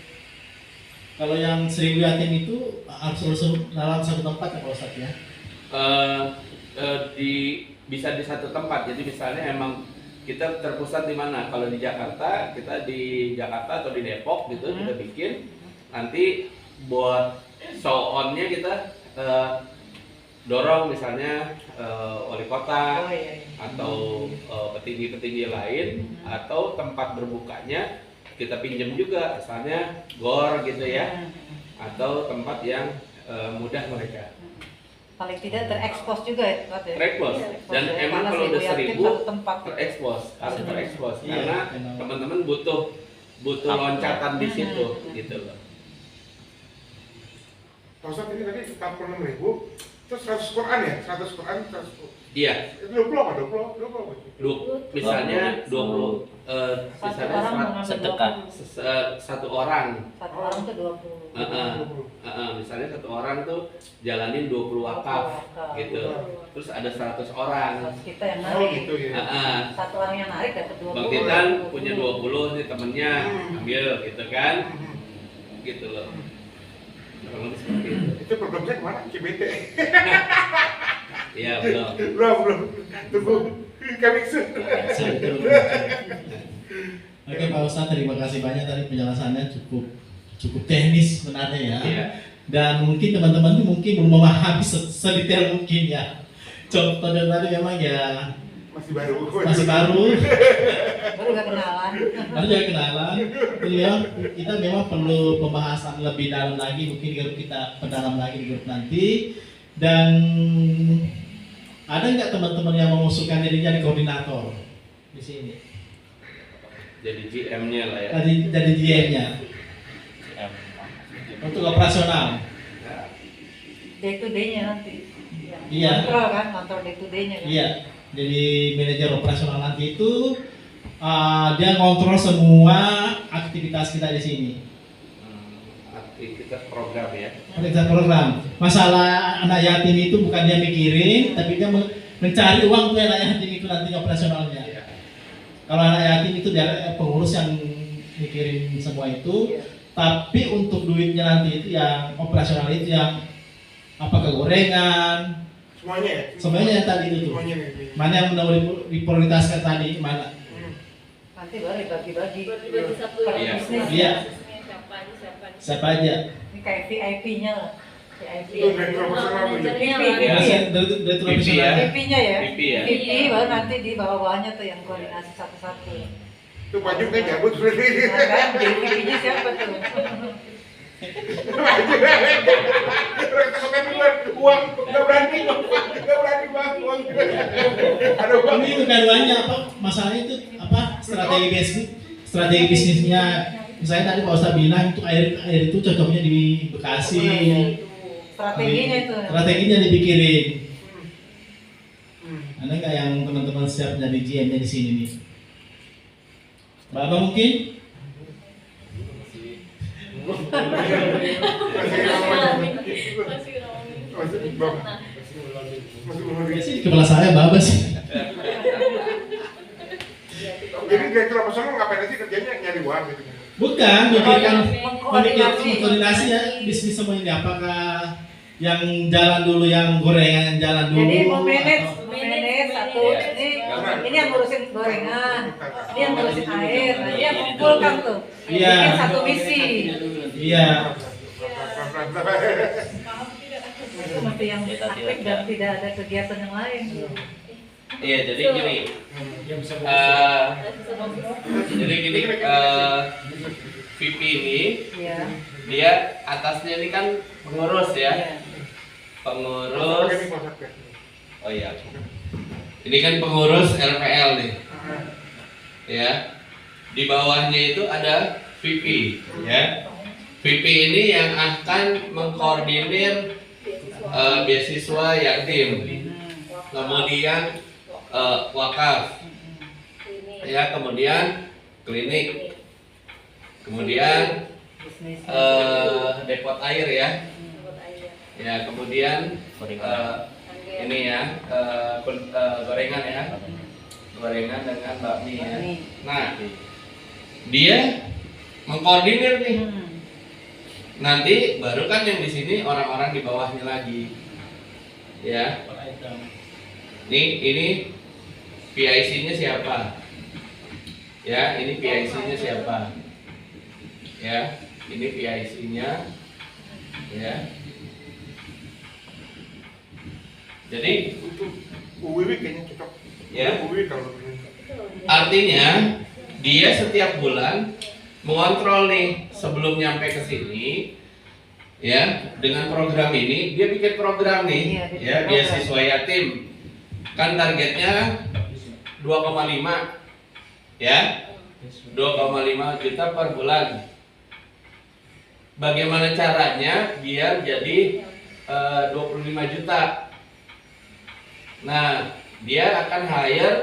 S2: Kalau yang 1000 yatim itu harus dalam satu tempat ya Pak Ustadz ya?
S1: Bisa di satu tempat. Jadi misalnya emang kita terpusat di mana? Kalau di Jakarta, kita di Jakarta atau di Depok gitu kita bikin. Nanti buat show on-nya kita dorong misalnya wali kota atau petinggi-petinggi lain atau tempat berbukanya kita pinjam juga, misalnya gor gitu ya, atau tempat yang mudah mereka.
S4: Paling tidak terekspos juga ya, Pak, ya?
S1: Terekspos. Dan emang
S4: Karena
S1: kalau udah
S4: 1000 yatim
S1: 1000
S4: satu tempat.
S1: terekspos, harus terekspos
S2: Iya,
S1: karena
S2: emang.
S1: teman-teman butuh loncatan di situ gitu loh.
S5: Pak Ustadz, ini tadi 46.000 Terus 100 Quran ya? 100 Quran, 100.
S1: Iya.
S5: Itu 20 apa? 20 apa?
S1: Misalnya 20
S4: Satu
S1: misalnya
S4: orang mengambil
S3: sedekah.
S4: 20.
S1: satu orang.
S4: Satu orang tuh 20.
S1: Misalnya satu orang tuh jalanin 20 wakaf gitu. Terus ada 100 orang.
S4: Terus kita yang
S5: Oh
S4: narik.
S5: gitu ya.
S4: Satu orang yang narik dapat 20.
S1: Bang Titan punya 20 nih temennya ambil gitu kan. Gitu loh. Kurang lebih seperti itu.
S5: Itu programnya kemana? CBT?
S1: Iya, belum.
S5: Belum. Tunggu. Coming soon.
S2: Oke Pak Ustadz, terima kasih banyak tadi penjelasannya cukup teknis sebenarnya ya.
S1: Iya.
S2: Dan mungkin teman-teman tuh mungkin belum memahami sedetail mungkin ya. Contohnya tadi memang ya
S5: Masih baru.
S4: Baru gak kenalan.
S2: baru juga kenalan. Jadi ya kita memang perlu pembahasan lebih dalam lagi, mungkin di grup kita perdalam lagi di grup nanti. Dan ada nggak teman-teman yang mengusulkan diri jadi koordinator di sini?
S1: Jadi GM-nya lah ya.
S2: Jadi GM-nya untuk operasional.
S4: Day to day-nya nanti.
S2: Iya.
S4: Kontrol kan, kontrol day to day-nya kan.
S2: Iya, jadi manajer operasional nanti itu dia ngontrol semua aktivitas kita di sini.
S1: Aktivitas program ya.
S2: Aktivitas program. Masalah anak yatim itu bukan dia mikirin, tapi dia mencari uang tuh anak yatim itu nanti operasionalnya.
S1: Iya.
S2: Kalau anak yatim itu dia pengurus yang mikirin semua itu, tapi untuk duitnya nanti itu yang operasional itu yang apakah gorengan,
S5: Semuanya ya?
S2: semuanya yang tadi itu tuh.
S5: Semuanya nih.
S2: Mana yang mau diprioritaskan tadi mana?
S4: Nanti baru dibagi-bagi.
S6: Bagi satu
S4: Per
S1: Iya.
S4: bisnis.
S2: Iya.
S6: Siapa nih?
S2: Siapa aja?
S4: Ini kayak VIP-nya lah. VIP.
S5: Itu direktur operasional tuh ya?
S4: VIP.
S1: Iya.
S2: Dari
S1: VIP
S2: profesional.
S1: ya.
S4: VIP-nya ya.
S1: VIP ya.
S4: VIP baru nanti di bawah-bawahnya tuh yang koordinasi satu-satu.
S5: Itu baju kayak jabut seperti ini.
S4: Nah kan jadi VIP-nya siapa tuh?
S5: Rektokan keluar uang, nggak berani bang, uang. Ada uang.
S2: Ini keduanya apa? Masalahnya itu apa? Strategi bisnisnya. Misalnya tadi Pak Ustadz bilang itu air itu cocoknya di Bekasi.
S4: Strateginya itu.
S2: Strateginya dipikirin. Ada nggak yang teman-teman siap jadi GM-nya di sini nih? Bapak mungkin? Ya sih di kepala saya Bapak sih.
S5: Jadi direktur operasional ngapain aja kerjanya nyari uang gitu.
S2: Bukan, memikirkan
S4: Koordinasi.
S2: koordinasi ya bisnis semua ini. Apakah yang jalan dulu, yang gorengan yang jalan dulu?
S4: Jadi mau manage
S6: Manage
S4: satu
S1: Iya.
S4: ini yang ngurusin gorengan, ini yang ngurusin air, nah dia mengumpulkan tuh,
S2: Iya.
S4: bikin satu misi.
S2: Iya.
S4: Itu mesti yang aktif dan tidak ada kegiatan yang lain.
S1: Iya, jadi gini. Jadi gini, VP ini
S4: Iya.
S1: dia atasnya ini kan pengurus ya.
S4: Iya.
S1: Pengurus. Oh iya. Ini kan pengurus LPL nih. Ya. Di bawahnya itu ada VP ya. VP ini yang akan mengkoordinir beasiswa yatim. Kemudian wakaf. Ya, kemudian klinik. Kemudian
S4: Bisnis.
S1: depot air ya. Ya, kemudian ini ya gorengan ya, gorengan dengan bakmi ya. Nah, dia mengkoordinir nih. Nanti baru kan yang di sini orang-orang di bawahnya lagi, ya. Ini PIC-nya siapa? Ya, ini PIC-nya siapa? Ya, ini PIC-nya, ya. Jadi
S5: UWW kayaknya cocok.
S1: Ya.
S5: UWW kalau
S1: artinya dia setiap bulan mengontrol nih sebelum nyampe ke sini, ya, dengan program ini dia bikin program nih,
S4: Iya, bikin
S1: ya,
S4: program.
S1: beasiswa yatim. Kan targetnya 2,5, ya, 2,5 juta per bulan. Bagaimana caranya biar jadi 25 juta. Nah, dia akan hire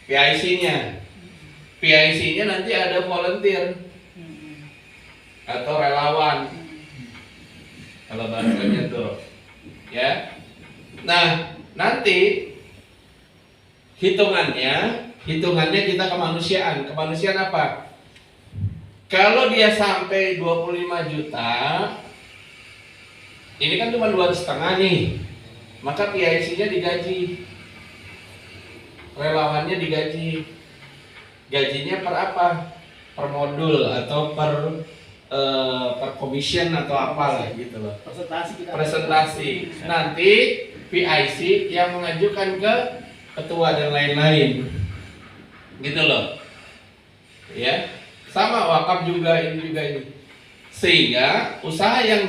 S1: PIC-nya. PIC-nya nanti ada volunteer atau relawan. Kalau bahasanya tuh, ya. Nah, nanti hitungannya kita kemanusiaan. Kemanusiaan apa? Kalau dia sampai 25 juta, ini kan cuma 2,5 nih, maka PIC-nya digaji, relawannya digaji. Gajinya per apa? Per modul atau per commission atau apalah gitu loh. Presentasi. Nanti PIC yang mengajukan ke ketua dan lain-lain, gitu loh. Ya, sama wakaf juga ini. Sehingga usaha yang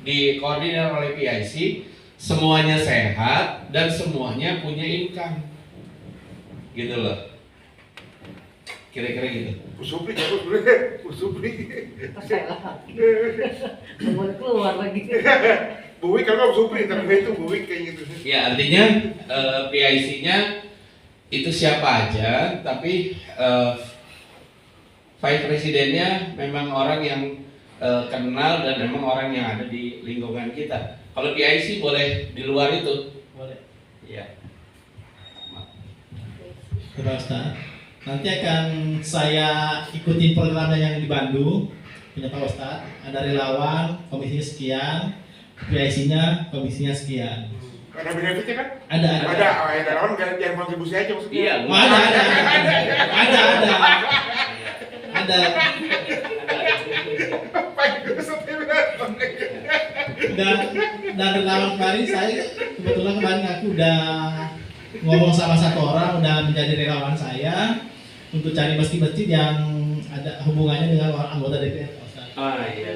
S1: dikoordinir oleh PIC semuanya sehat dan semuanya punya income, gitu loh. Kira-kira gitu.
S5: Usupri, sebenarnya Usupri.
S4: Percayalah. Boleh keluar lagi.
S5: Buwi kan Usupri, tapi itu Buwi kayak gitu.
S1: Ya, artinya PIC-nya itu siapa aja, tapi vice presidennya memang orang yang kenal dan memang orang yang ada di lingkungan kita. Kalau PIC boleh di luar itu.
S2: Boleh.
S1: Iya.
S2: Pak Ustadz, nanti akan saya ikutin programnya yang di Bandung, punya Pak Ustadz. Ada relawan, komisinya sekian, PIC-nya, komisinya sekian.
S5: Ada benefitnya kan?
S2: Ada.
S5: Ada lawan jangan kontribusi aja maksudnya.
S1: Iya.
S2: Oh, ada. Dan relawan kemarin saya kebetulan kemarin aku udah ngomong sama satu orang udah menjadi relawan saya untuk cari masjid-masjid yang ada hubungannya dengan orang anggota DPR.
S1: Ah, iya.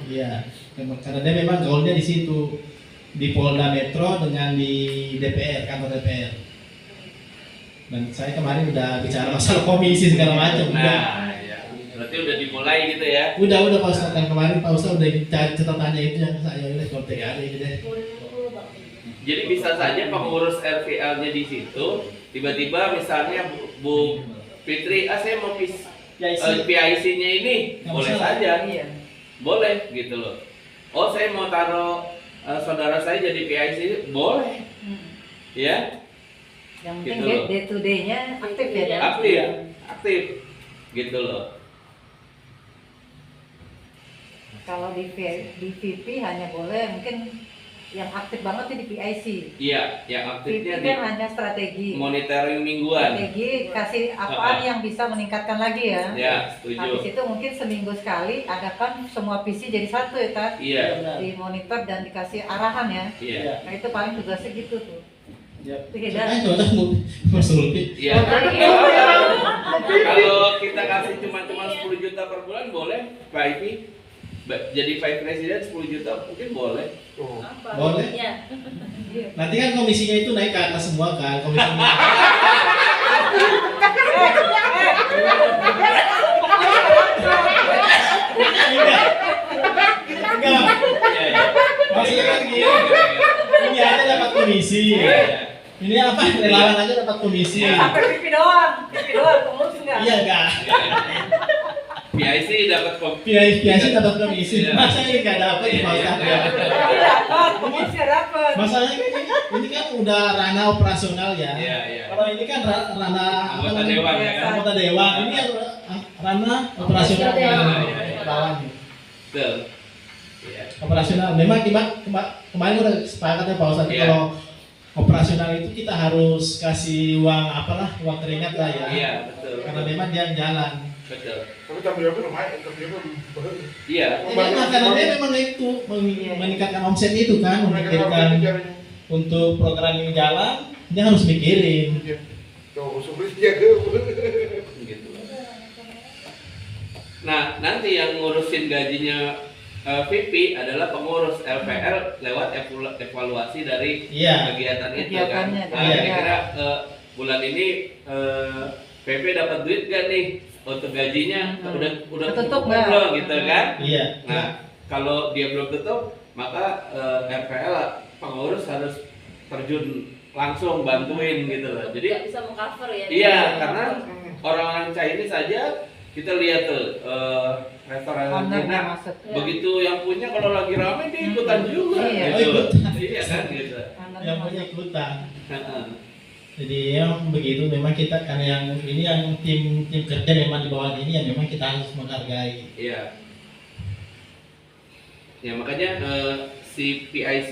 S2: Iya, karena dia memang gaulnya di situ, di Polda Metro dengan di DPR, kantor DPR. Dan saya kemarin udah bicara masalah komisi segala macam.
S1: Nah, iya. Berarti udah dimulai gitu ya?
S2: Udah Pak Ustadz, kan kemarin Pak Ustadz udah cari catatannya itu yang saya udah kontak aja gitu deh.
S1: Jadi bisa saja pengurus RVL-nya di situ tiba-tiba misalnya Bu Fitri, saya mau PIC-nya ini, boleh saja.
S4: Iya.
S1: Boleh gitu loh. Oh, saya mau taruh saudara saya jadi PIC, boleh. Ya,
S4: Yang penting
S1: Gitu loh.
S4: day to day-nya aktif ya. Dan?
S1: aktif gitu loh.
S4: Kalau di VP hanya boleh mungkin yang aktif banget itu di PIC.
S1: Iya, yang
S4: VP
S1: aktifnya di
S4: kan hanya strategi.
S1: monitoring mingguan.
S4: Strategi kasih apaan yang bisa meningkatkan lagi ya.
S1: Ya,
S4: Habis
S1: setuju.
S4: itu mungkin seminggu sekali adakan semua PC jadi satu ya kan.
S1: Iya,
S4: Dimonitor dan dikasih arahan ya.
S1: iya.
S4: Nah itu paling tugasnya gitu tuh.
S2: Yap.
S4: Itu beda.
S2: Kan contoh Mas Ulfi.
S1: Iya. Kalau kita kasih cuma 10 juta per bulan boleh, Pak Ipi. Jadi vice president 10 juta mungkin boleh.
S5: Oh.
S6: Apa?
S2: Boleh.
S6: Ya.
S2: Nanti kan komisinya itu naik ke atas semua kan, komisinya. Enggak. Maksudnya kan gini. Ini aja dapat komisi. Ini apa? Relawan aja dapat komisi.
S4: Sampai pipi doang, pengurus enggak?
S2: Iya enggak.
S1: PIC dapat kopi.
S2: Biasa dapat komisi. Masa ini enggak dapat di Pak Ustadz?
S4: Tapi dapat, pengurusnya dapat.
S2: Masalahnya kan ini kan udah ranah operasional ya.
S1: Iya, iya.
S2: Kalau ini kan ranah apa
S1: Anggota
S2: namanya?
S1: dewan ya kan?
S2: Anggota dewan. Ini kan ranah operasional.
S6: Iya,
S1: iya.
S2: Lawan.
S1: Betul. Iya.
S2: Operasional. Memang kemarin udah sepakat ya Pak Ustadz,
S1: Iya.
S2: kalau operasional itu kita harus kasih uang uang keringat lah ya.
S1: Iya, betul.
S2: Karena memang dia yang jalan.
S1: Betul.
S5: Tapi tanggung jawabnya lumayan, tanggung jawabnya
S1: Iya.
S2: Karena dia memang itu meningkatkan omset itu kan, memikirkan untuk program ini jalan, dia harus mikirin.
S5: Tuh, Usupri jaga.
S1: Gitu. Nah, nanti yang ngurusin gajinya VP adalah pengurus LPL lewat evaluasi dari
S2: Iya.
S1: kegiatan itu kan.
S4: Kegiatannya,
S1: Nah,
S2: iya.
S1: kira-kira bulan ini VP dapat duit gak nih untuk gajinya? Udah
S4: Ketutup
S1: cukup
S4: nggak?
S1: belum gitu kan?
S2: Iya.
S1: Nah, kalau dia belum tutup, maka RPL pengurus harus terjun langsung bantuin gitu loh. Jadi
S6: Nggak bisa mengcover ya.
S1: iya, karena orang-orang Chinese saja kita lihat tuh restoran
S4: Ownernya
S1: Cina
S4: masuk.
S1: begitu yang punya kalau lagi rame dia ikutan juga
S4: Iya.
S1: gitu.
S2: Ikutan.
S1: Iya kan gitu.
S4: Ownernya
S2: Yang punya
S4: masuk.
S2: ikutan.
S1: Heeh.
S2: Jadi yang begitu memang kita karena yang ini yang tim kerja memang di bawah ini ya memang kita harus menghargai.
S1: Iya. Ya makanya si PIC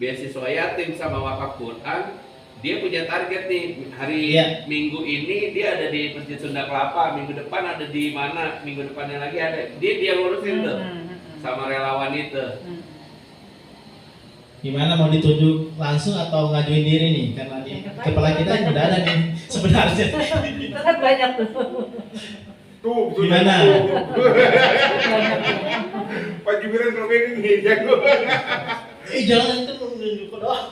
S1: beasiswa yatim sama wakaf Quran dia punya target nih hari
S2: Iya.
S1: Minggu ini dia ada di Masjid Sunda Kelapa, minggu depan ada di mana, minggu depannya lagi ada. Dia ngurusin tuh sama relawan itu.
S2: Gimana mau ditunjuk langsung atau ngajuin diri nih? Karena di kepala kita udah ada nih sebenarnya.
S4: Itu kan banyak tuh.
S5: Tuh, betul.
S2: Gimana?
S4: Banyak tuh.
S5: Pak Gibran kalau kayak gini jago.
S2: Jangan itu menunjuk doang.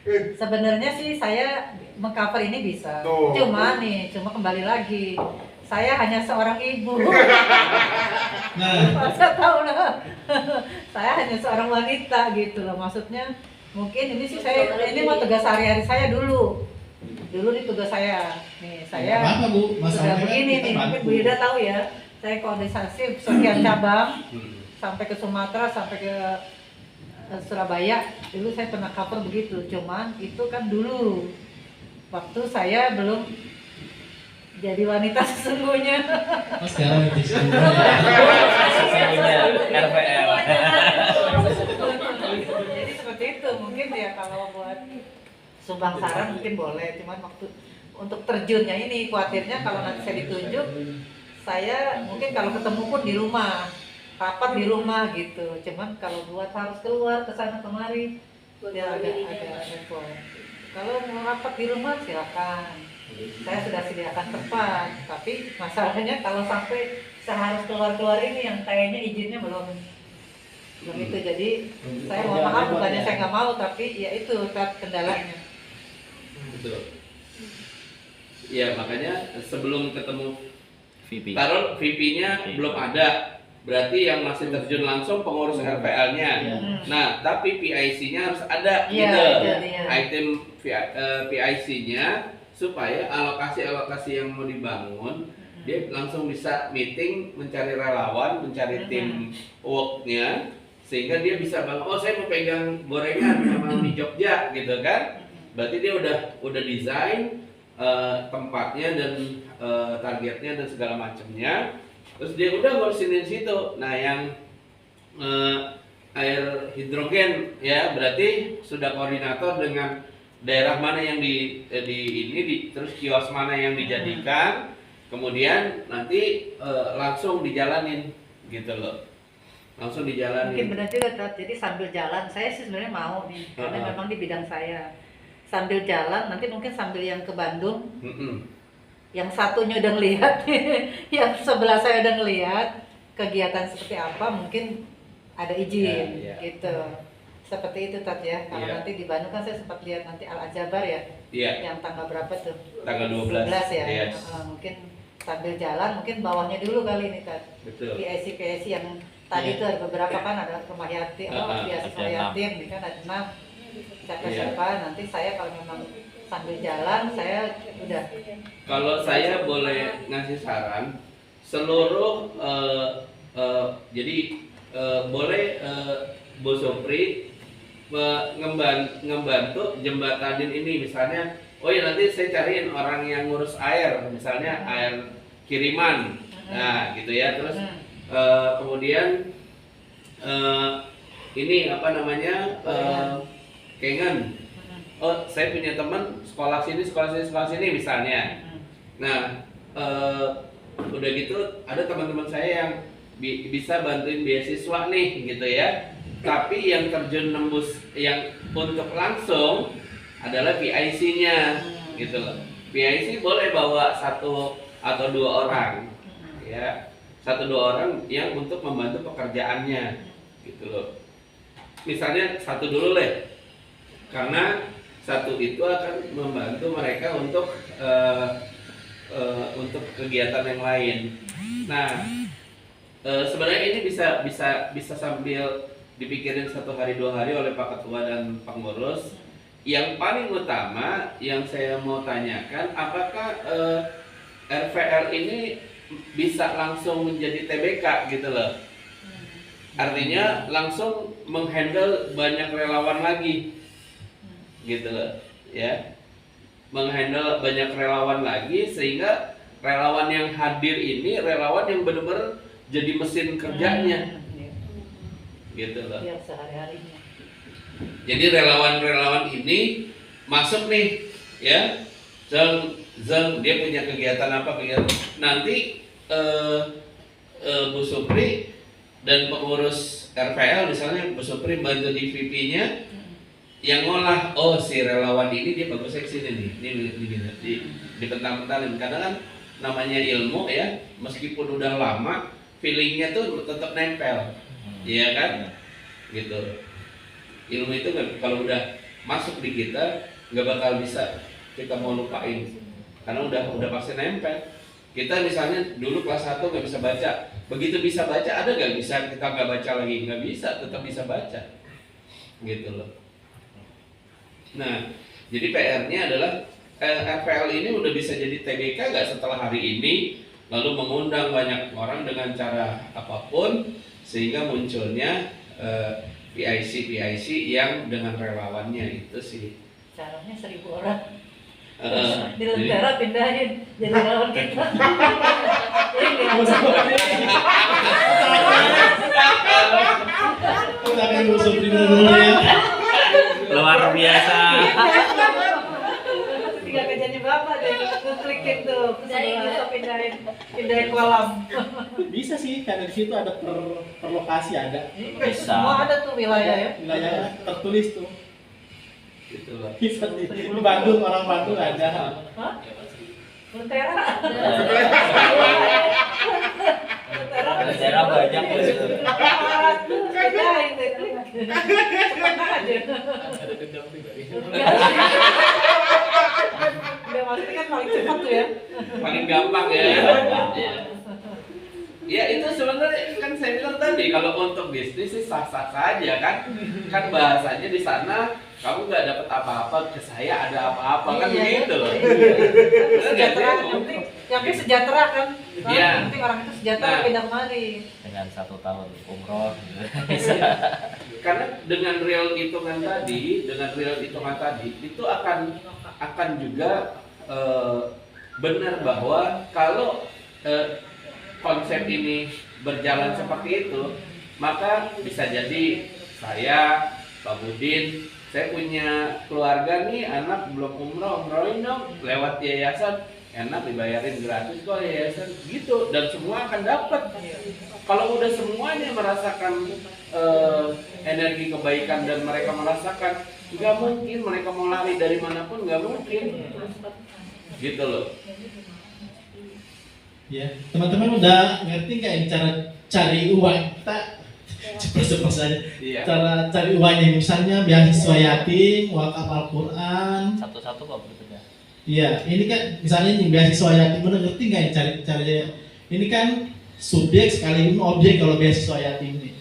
S4: Sebenarnya sih saya mengcover ini bisa.
S5: Tuh.
S4: Cuma kembali lagi. Saya hanya seorang ibu.
S2: Nah,
S4: Masa tahu lah. Saya hanya seorang wanita gitu loh. Maksudnya mungkin ini sih ini mau tugas sehari-hari saya dulu. Dulu nih tugas saya. Nih saya
S2: apa Bu?
S4: sudah
S2: Masalahnya
S4: begini
S2: kita
S4: nih.
S2: bantu.
S4: Mungkin Bu Ida tahu ya. Saya koordinasi sekian cabang sampai ke Sumatera, sampai ke Surabaya. Dulu saya pernah cover begitu. Cuman itu kan dulu waktu saya belum jadi wanita sesungguhnya.
S2: Oh, sekarang itu semua.
S3: Sesungguhnya RPL.
S4: Jadi seperti itu mungkin ya kalau buat sumbang saran mungkin boleh. Cuman waktu untuk terjunnya ini khawatirnya kalau nanti saya ditunjuk, saya mungkin kalau ketemu pun di rumah, rapat di rumah gitu. Cuman kalau buat harus keluar ke sana kemari, ya agak repot. Kalau mau rapat di rumah silakan. Saya sudah sediakan tempat, tapi masalahnya kalau sampai saya harus keluar-keluar ini yang kayaknya izinnya belum itu. Jadi saya mohon maaf bukannya saya nggak mau, tapi ya itu kendalanya.
S1: Betul. Ya makanya sebelum ketemu
S3: VP.
S1: taruh VP-nya belum ada, berarti yang masih terjun langsung pengurus RPL-nya.
S2: Iya.
S1: Nah, tapi PIC-nya harus ada
S4: Iya,
S1: gitu.
S4: itu dia.
S1: Item PIC-nya supaya alokasi-alokasi yang mau dibangun dia langsung bisa meeting, mencari relawan, mencari tim work-nya sehingga dia bisa bangun, oh saya mau pegang gorengan sama di Jogja gitu kan. Berarti dia udah desain tempatnya dan targetnya dan segala macamnya. Terus dia udah ngurusin di situ. Nah, yang air hidrogen ya berarti sudah koordinator dengan daerah mana yang terus kios mana yang dijadikan, kemudian nanti langsung dijalanin gitu loh, langsung dijalanin.
S4: Mungkin benar juga Tat. Jadi sambil jalan, saya sih sebenarnya mau nih, karena memang di bidang saya. Sambil jalan, nanti mungkin sambil yang ke Bandung, yang satunya udah ngelihat, yang sebelah saya udah ngelihat kegiatan seperti apa, mungkin ada izin
S1: Ya, ya.
S4: gitu. Seperti itu Tat ya. Kalau
S1: Iya.
S4: nanti di Bandung kan saya sempat lihat nanti Al-Ajabar ya,
S1: Iya,
S4: yang tanggal berapa tuh?
S1: tanggal 12.
S4: 11 ya.
S1: Yes.
S4: Mungkin sambil jalan, mungkin bawahnya dulu kali ini Tat.
S1: Betul.
S4: PIC yang tadi itu ada beberapa kan, ada rumah yatim, beasiswa
S3: ada
S4: yatim, ini kan ada 6. Siapa-siapa,
S1: Iya.
S4: nanti saya kalau memang sambil jalan, saya udah.
S1: Kalau saya boleh ngasih saran, seluruh jadi boleh Bu Supri ngebantu jembatanin ini, misalnya oh ya nanti saya cariin orang yang ngurus air, misalnya air kiriman, nah gitu ya. Terus kemudian ini apa namanya kengen, oh saya punya teman sekolah sini misalnya. Nah udah gitu ada teman-teman saya yang bisa bantuin beasiswa nih gitu ya. Tapi yang terjun nembus yang untuk langsung adalah PIC-nya gitu loh. PIC boleh bawa 1 atau 2 orang ya. 1-2 orang yang untuk membantu pekerjaannya gitu loh. Misalnya 1 dulu deh. Karena 1 itu akan membantu mereka untuk kegiatan yang lain. Nah, sebenarnya ini bisa sambil dipikirin 1 hari 2 hari oleh Pak Ketua dan pengurus. Yang paling utama yang saya mau tanyakan, apakah RVL ini bisa langsung menjadi TBK gitu loh? Artinya langsung menghandle banyak relawan lagi gitu loh, ya, menghandle banyak relawan lagi sehingga relawan yang hadir ini relawan yang benar-benar jadi mesin kerjanya gitu loh.
S4: Biar sehari-harinya.
S1: Jadi relawan-relawan ini masuk nih, ya, Zeng dia punya kegiatan apa, kegiatan nanti Bu Supri dan pengurus RVL misalnya, Bu Supri bantu di VP-nya yang ngolah, oh si relawan ini dia bagusnya kesini nih, ini dipentang-pentalin. Karena kan namanya ilmu ya, meskipun udah lama feelingnya tuh tetap nempel, iya kan, gitu. Ilmu itu kalau udah masuk di kita nggak bakal bisa kita mau lupain, karena udah pasti nempel. Kita misalnya dulu kelas 1 nggak bisa baca, begitu bisa baca ada nggak bisa kita nggak baca lagi? Nggak bisa, tetap bisa baca, gitu loh. Nah, jadi PR-nya adalah RVL ini udah bisa jadi TBK nggak setelah hari ini, lalu mengundang banyak orang dengan cara apapun sehingga munculnya PIC yang dengan relawannya itu sih.
S4: Caranya 1000 orang. Di Lentera pindahin jadi relawan kita.
S2: Kita akan Bu Supri dulu ya.
S3: Luar biasa.
S4: Tiga kerjanya Bapak deh, ngeklikin tuh, pindahin kolam.
S2: Bisa sih, karena di situ ada per lokasi ada.
S3: Bisa.
S4: Semua ada tuh wilayah ya.
S2: Wilayahnya tertulis tuh.
S1: Gitu loh.
S2: Bisa di Bandung, orang Bandung ada.
S4: Hah? Lentera.
S3: Daerah banyak gitu.
S4: Pindahin deh, klik. Cepet aja. Udah maksudnya kan paling cepat tuh ya.
S1: Paling gampang ya. Ya itu sebenarnya kan saya bilang tadi, kalau untuk bisnis sih sah-sah saja kan. Kan bahasanya di sana kamu nggak dapat apa-apa, ke saya ada apa-apa kan begitu loh.
S4: Sejahtera, yang penting sejahtera kan.
S1: Iya.
S4: Yang penting orang itu sejahtera
S1: Nah.
S4: pindah kemari.
S3: Dengan 1 tahun umroh gitu. Bisa.
S1: Karena dengan real hitungan tadi itu akan juga benar bahwa kalau konsep ini berjalan seperti itu, maka bisa jadi saya, Pak Budin, saya punya keluarga nih, anak belum umrohin dong, lewat yayasan, enak dibayarin gratis kok yayasan, gitu, dan semua akan dapat. Kalau udah semuanya merasakan energi kebaikan dan mereka merasakan, nggak mungkin mereka mau lari dari manapun, nggak mungkin, gitu loh.
S2: Ya, teman-teman udah ngerti nggak ini cara cari uang kita? Cepat saja.
S1: Iya.
S2: Cara cari uangnya misalnya beasiswa yatim, wakaf Al-Quran.
S3: Satu-satu kok berbeda.
S2: Iya, ini kan misalnya ini beasiswa yatim, udah ngerti nggak ini cari ini kan subjek sekaligus objek kalau beasiswa yatim ini.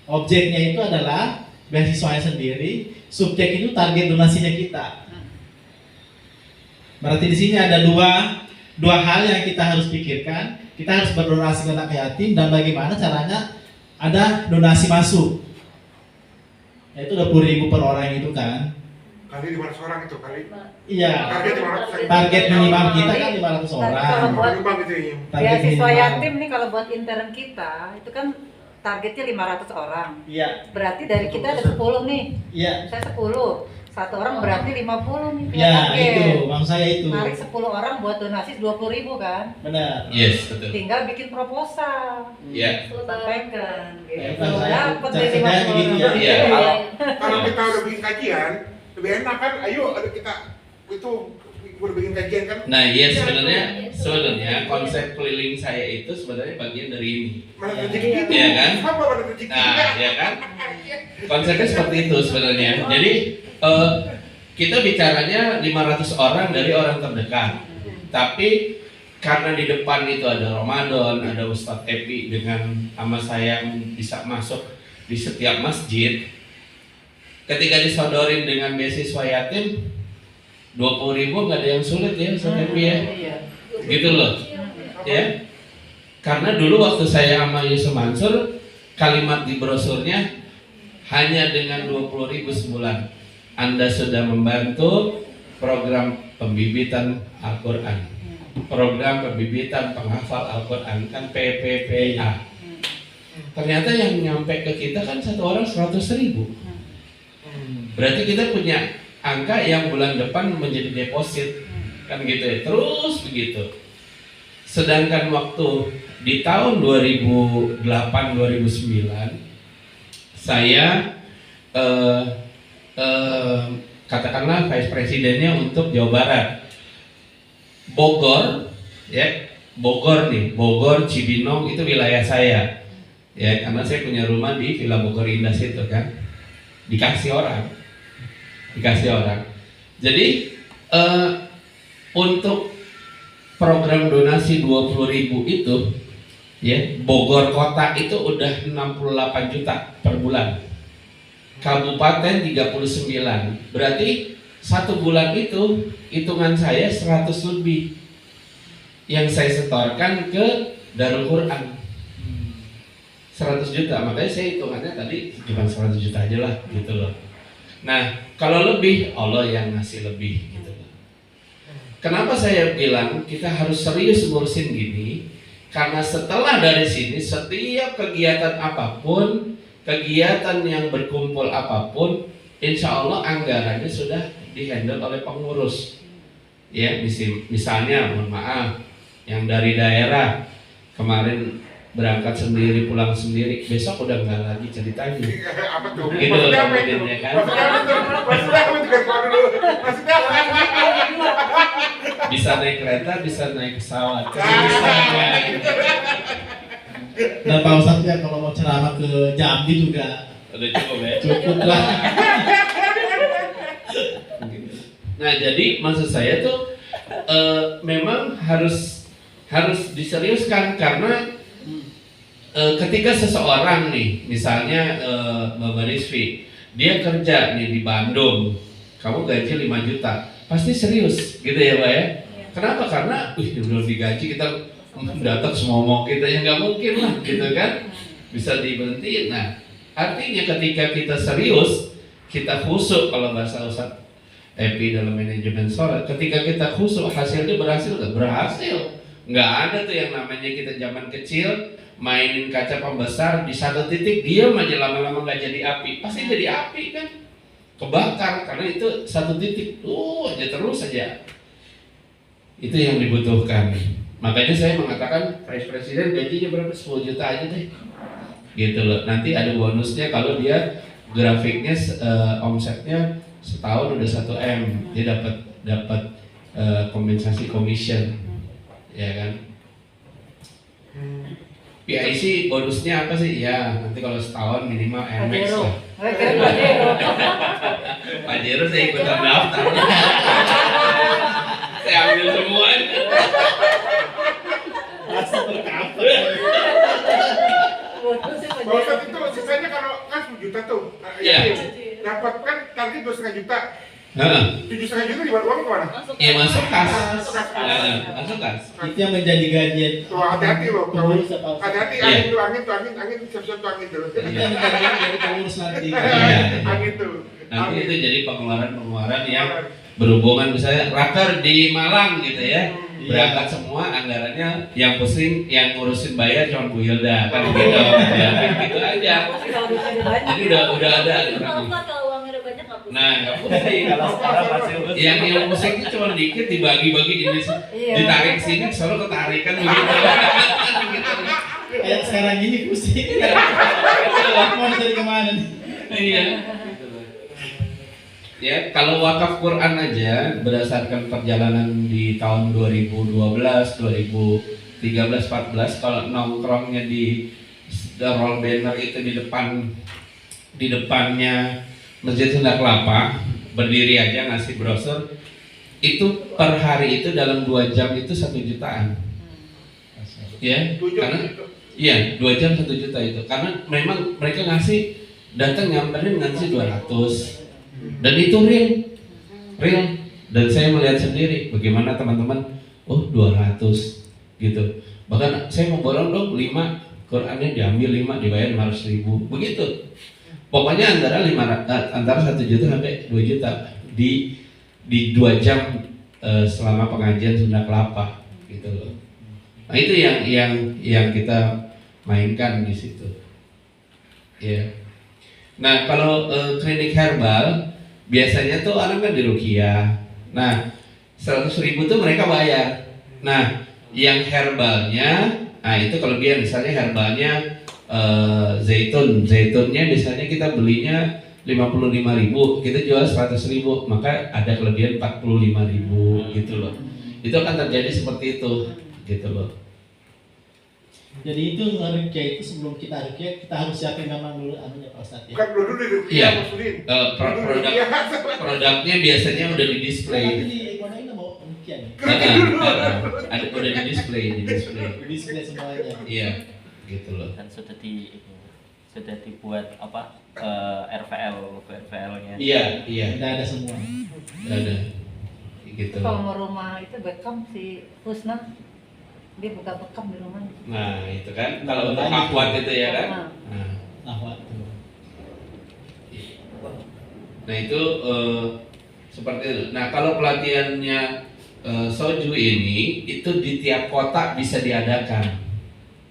S2: Objeknya itu adalah beasiswanya sendiri, subjek itu target donasinya kita. Berarti di sini ada dua hal yang kita harus pikirkan. Kita harus berdonasi ke anak yatim dan bagaimana caranya ada donasi masuk. Yaitu 20.000 per orang itu kan.
S5: Kali 500 orang itu kali.
S2: Iya.
S5: Target 500.
S2: Target minimal kita kan 500
S4: Kalau
S2: orang.
S4: buat
S5: Bang gitu ya.
S2: Target
S4: beasiswa
S2: minimal.
S4: yatim nih, kalau buat intern kita itu kan targetnya 500 orang.
S2: Iya.
S4: Berarti dari kita ada 10 nih.
S2: Iya.
S4: Saya 10. Satu orang berarti 50 nih.
S2: Ya,
S4: target.
S2: itu maksud saya itu.
S4: Narik 10 orang buat donasi 20.000 kan.
S2: Benar.
S1: Yes, betul.
S4: Tinggal bikin proposal.
S1: Iya.
S4: Sampaikan
S2: Ya,
S4: gitu.
S2: bukan saya.
S4: Dapat
S2: Cara
S4: deh
S2: saya
S4: 50
S2: begitu ya.
S4: orang.
S1: Iya.
S5: Kalau kita udah bikin kajian, lebih enak kan? Ayo ada kita itu udah bikin kajian kan?
S1: Nah, iya sebenarnya konsep keliling saya itu sebenarnya bagian dari ini.
S5: Mana rezeki gitu.
S1: Iya kan?
S5: Apa mana rezeki?
S1: Nah, ya kan? Konsepnya seperti itu sebenarnya. Jadi kita bicaranya 500 orang dari orang terdekat. Tapi karena di depan itu ada Ramadan, ada Ustadz Epi dengan sama saya yang bisa masuk di setiap masjid. Ketika disodorin dengan beasiswa yatim 20.000 nggak ada yang sulit ya Ustadz Epi ya, gitu loh ya. Karena dulu waktu saya sama Yusuf Mansur, kalimat di brosurnya hanya dengan 20.000 sebulan Anda sudah membantu program pembibitan Al-Quran, program pembibitan penghafal Al-Quran, kan PPPA. Ternyata yang nyampe ke kita kan satu orang 100.000. Berarti kita punya angka yang bulan depan menjadi deposit, kan gitu ya, terus begitu. Sedangkan waktu di tahun 2008-2009 saya katakanlah vice presidennya untuk Jawa Barat, Bogor ya, Bogor nih, Bogor, Cibinong itu wilayah saya ya, karena saya punya rumah di Villa Bogor Indah situ kan, dikasih orang. Jadi untuk program donasi 20.000 itu ya, Bogor kota itu udah 68 juta per bulan, kabupaten 39, berarti satu bulan itu hitungan saya 100 lebih yang saya setorkan ke Darul Quran, 100 juta. Makanya saya hitungannya tadi cuma 100 juta aja lah gitu loh. Nah kalau lebih Allah yang ngasih lebih gitu loh. Kenapa saya bilang kita harus serius ngurusin gini? Karena setelah dari sini setiap kegiatan apapun, kegiatan yang berkumpul apapun, insya Allah anggarannya sudah dihandle oleh pengurus. Ya, misalnya, mohon maaf, yang dari daerah kemarin berangkat sendiri, pulang sendiri, besok udah nggak lagi ceritanya.
S5: Apa tuh?
S1: Gitu loh kemudiannya kan.
S5: Maksudnya apa tuh? Maksudnya apa?
S1: Bisa naik kereta, bisa naik pesawat.
S2: Dan Pak Ustadz ya kalau mau ceramah ke Jambi juga
S1: Udah cukup ya.
S2: cukup lah.
S1: Nah jadi maksud saya tuh memang harus diseriuskan karena ketika seseorang nih, misalnya Mbak Rizvi, dia kerja nih di Bandung, kamu gaji 5 juta, pasti serius gitu ya Pak ya. Kenapa? Karena belum digaji kita datang semua mau kita, ya nggak mungkin lah gitu kan, bisa diberhentiin. Nah artinya ketika kita serius, kita khusyuk, kalau bahasa Ustadz Epi dalam manajemen sholat, ketika kita khusyuk hasilnya berhasil nggak? Berhasil. Nggak ada tuh yang namanya kita zaman kecil mainin kaca pembesar di satu titik diam aja lama-lama nggak jadi api, pasti jadi api kan, kebakar karena itu satu titik aja terus aja. Itu yang dibutuhkan. Makanya saya mengatakan vice presiden gajinya berapa? 10 juta aja deh gitu loh. Nanti ada bonusnya kalau dia grafiknya omsetnya setahun udah 1 M, dia dapat kompensasi commission ya kan. PIC bonusnya apa sih? Ya nanti kalau setahun minimal MX lah. Pajero saya ikutan daftar. Saya ambil semuanya.
S5: Pak Ustadz itu sisanya kalau kan 10 juta tuh,
S1: Iya.
S5: dapat kan target 2,5 juta.
S1: Heeh.
S5: 7,5 juta dibuat uang kemana?
S1: Iya masuk kas. Masuk kas.
S2: Itu yang menjadi gaji.
S5: Tuh hati-hati loh,
S2: Pengurus apa?
S5: hati-hati
S1: Iya.
S5: angin siap-siap tuh angin tuh.
S2: Itu yang menjadi gaji dari pengurus nanti.
S1: Iya.
S5: Angin tuh.
S1: Nanti itu jadi pengeluaran yang berhubungan, misalnya raker di Malang gitu ya, berangkat semua anggarannya, yang pusing yang ngurusin bayar cuma Bu Hilda kan gitu ya, gitu aja. Jadi udah ada.
S6: Kalau uangnya udah banyak nggak pusing.
S1: Nah nggak pusing.
S3: Kalau sekarang masih
S1: Yang musiknya cuma dikit, dibagi-bagi ini, ditarik sini selalu ketarikan begitu.
S2: Kayak sekarang ini pusing. Mau dari kemana nih?
S1: Iya. Ya, kalau wakaf Quran aja berdasarkan perjalanan di tahun 2012, 2013, 14, kalau nongkrongnya di roll banner itu di depannya Masjid Sunda Kelapa, berdiri aja ngasih brosur, itu per hari itu dalam 2 jam itu 1 jutaan. ya,
S5: 2 jam
S1: karena
S5: itu.
S1: iya 2 jam 1 juta itu, karena memang mereka ngasih datang nyamperin ngasih 200 dan itu real, dan saya melihat sendiri bagaimana teman-teman, oh 200 gitu, bahkan saya mau borong dong 5, Qurannya diambil 5 dibayar 500.000 begitu, pokoknya antara 1 juta sampai 2 juta di 2 jam selama pengajian Sunda Kelapa gitu loh. Nah itu yang kita mainkan di situ. Ya. Nah kalau klinik herbal biasanya tuh orang kan di Rukiah. Nah 100.000 tuh mereka bayar. Nah yang herbalnya, nah itu kelebihan, misalnya herbalnya zaitunnya misalnya kita belinya 55.000, kita jual 100.000, maka ada kelebihan 45.000 gitu loh. Itu akan terjadi seperti itu gitu loh.
S2: Jadi itu ngerukyah itu sebelum kita rukyah kita harus siapin memang dulu anunya Pak Ustadz ya.
S5: Bukan dulu di
S1: Iya.
S5: Rukiah Muslim.
S1: Produknya biasanya udah di display.
S2: Nanti di Ekonomi nggak mau rukyah nih.
S1: Ada udah di display.
S2: Di display semuanya.
S1: Iya, gitu loh.
S3: Dan sudah dibuat apa RVL, logo RVL-nya.
S1: Iya.
S2: Udah ada semua.
S1: Ada. Gitu
S4: Kalau
S1: loh.
S4: mau rumah itu Beckham si Husna, dia buka Beckham di rumahnya.
S1: Nah, itu kan kalau untuk akwat itu ya kan. Nah,
S2: Nah waktu.
S1: nah itu seperti itu. Nah, kalau pelatihannya soju ini itu di tiap kota bisa diadakan.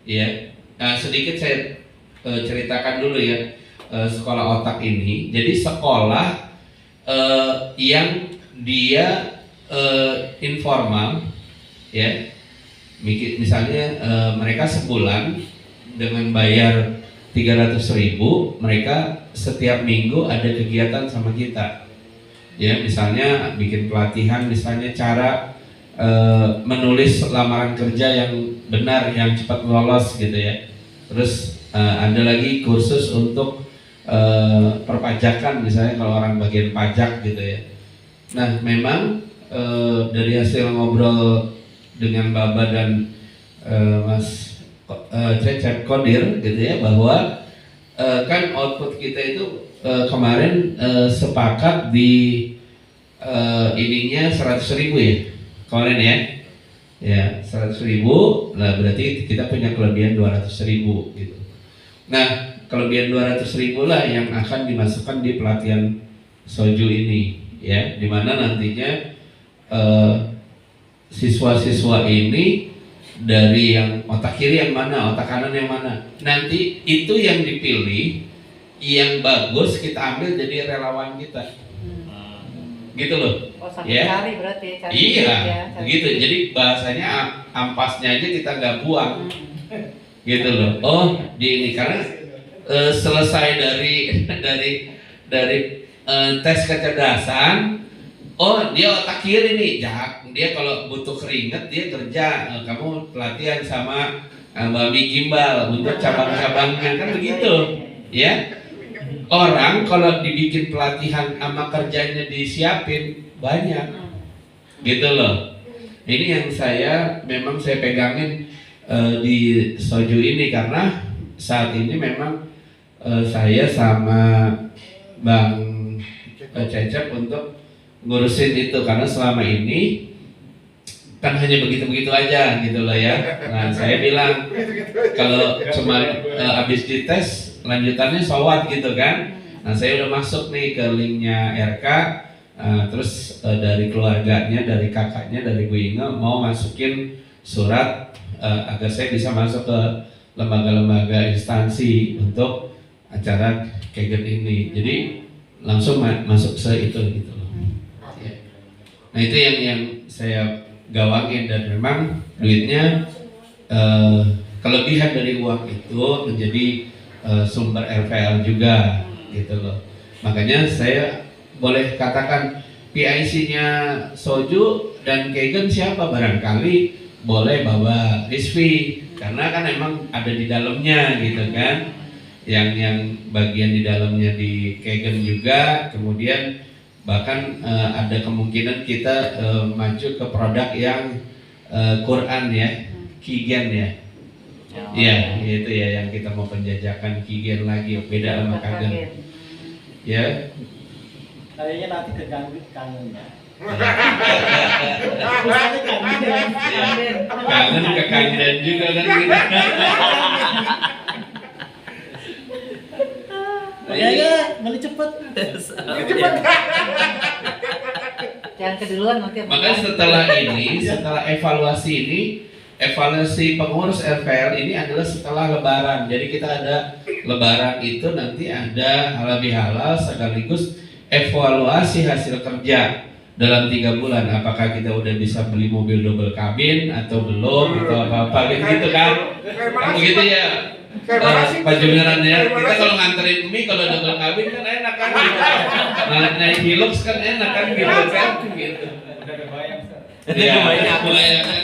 S1: Ya. Nah, sedikit saya ceritakan dulu ya sekolah otak ini. Jadi sekolah yang dia informal, ya, misalnya mereka sebulan dengan bayar 300.000, mereka setiap minggu ada kegiatan sama kita, ya, misalnya bikin pelatihan, misalnya cara menulis lamaran kerja yang benar, yang cepat lolos gitu ya. Terus ada lagi kursus untuk perpajakan, misalnya kalau orang bagian pajak gitu ya. Nah memang dari hasil ngobrol dengan Baba dan Mas Cecep Kodir gitu ya, bahwa kan output kita itu kemarin sepakat di ininya 100.000 ya kemarin ya 100.000, nah berarti kita punya kelebihan 200.000 gitu. Nah kelebihan 200.000 lah yang akan dimasukkan di pelatihan soju ini ya, dimana nantinya siswa-siswa ini dari yang otak kiri yang mana, otak kanan yang mana, nanti itu yang dipilih, yang bagus kita ambil jadi relawan kita, gitu loh.
S4: Oh sampai
S1: Ya.
S4: cari berarti ya, cari
S1: Iya,
S4: duit ya, cari
S1: begitu.
S4: duit.
S1: Jadi bahasanya ampasnya aja kita nggak buang, gitu loh. Oh, di ini karena selesai dari tes kecerdasan, oh dia otak kiri nih, dia kalau butuh keringet dia kerja, kamu pelatihan sama Mbak Mi Gimbal untuk cabang-cabangnya, kan begitu, ya. Orang kalau dibikin pelatihan sama kerjanya disiapin banyak, gitu loh. Ini yang memang saya pegangin di soju ini, karena saat ini memang saya sama Bang Cecep untuk ngurusin itu, karena selama ini kan hanya begitu-begitu aja gitu loh ya. Nah saya bilang kalau cuma habis dites lanjutannya sowat gitu kan. Nah saya udah masuk nih ke linknya RK, terus dari keluarganya, dari kakaknya, dari Bu Inge mau masukin surat agar saya bisa masuk ke lembaga-lembaga instansi untuk acara Kegen ini. Jadi langsung masuk se itu gitu loh. Ya. Nah itu yang saya gawangin, dan memang duitnya kelebihan dari uang itu menjadi sumber RVL juga gitu loh. Makanya saya boleh katakan PIC-nya Soju dan Kegen siapa, barangkali boleh bawa Rizvi, karena kan emang ada di dalamnya gitu kan, yang bagian di dalamnya di Kegen juga. Kemudian bahkan ada kemungkinan kita maju ke produk yang Quran ya, Kigen ya, Iya, itu ya yang kita mau penjajakan Kigen lagi, beda sama Kagen. Ya.
S2: Kayaknya nanti keganggu kangennya.
S1: Kangen ke Kagen juga kan gitu.
S2: Kayaknya malah cepet.
S4: Jangan keduluan nanti.
S1: Makanya setelah evaluasi pengurus RPL ini adalah setelah Lebaran. Jadi kita ada Lebaran itu nanti ada halal bihalal sekaligus evaluasi hasil kerja dalam 3 bulan. Apakah kita udah bisa beli mobil double kabin atau belum atau apa gitu kan? Kan begitu ya. Pak Jumiran ya. Kita kalau nganterin mie kalau double kabin kan enak kan gitu. Naik Hilux kan enak kan gitu kan gitu. Ya, kebayang kan.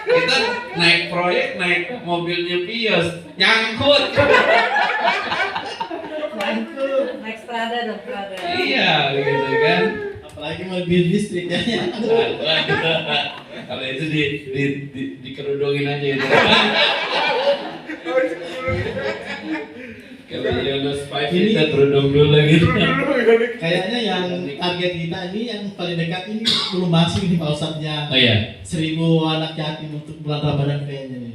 S1: Kita naik proyek, naik mobilnya Vios, nyangkut.
S4: Naik Strada dong, Strada.
S1: Iya, gitu kan.
S2: Apalagi mobil listrik ya.
S1: Kalau itu dikerudungin aja itu. Kalau Yunus 5 kita kerudung dulu gitu.
S2: Kayaknya yang target kita ini yang paling dekat ini belum masih nih Pak Ustadz yang
S1: Oh iya.
S2: 1000 anak yatim untuk bulan Ramadan kayaknya nih.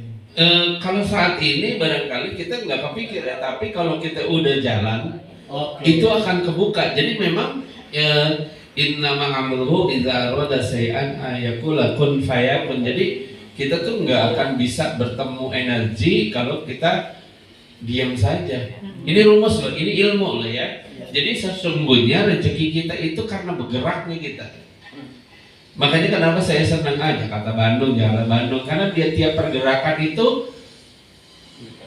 S1: Kalau saat ini barangkali kita nggak kepikir ya, tapi kalau kita udah jalan, itu akan kebuka. Jadi memang innama amruhu idza arada shay'an ayaqula kun fayakun. Jadi kita tuh nggak akan bisa bertemu energi kalau kita diam saja. Ini rumus loh, ini ilmu loh ya. Jadi sesungguhnya rezeki kita itu karena bergeraknya kita. Makanya kenapa saya senang aja kata Bandung, jalan Bandung, karena dia tiap pergerakan itu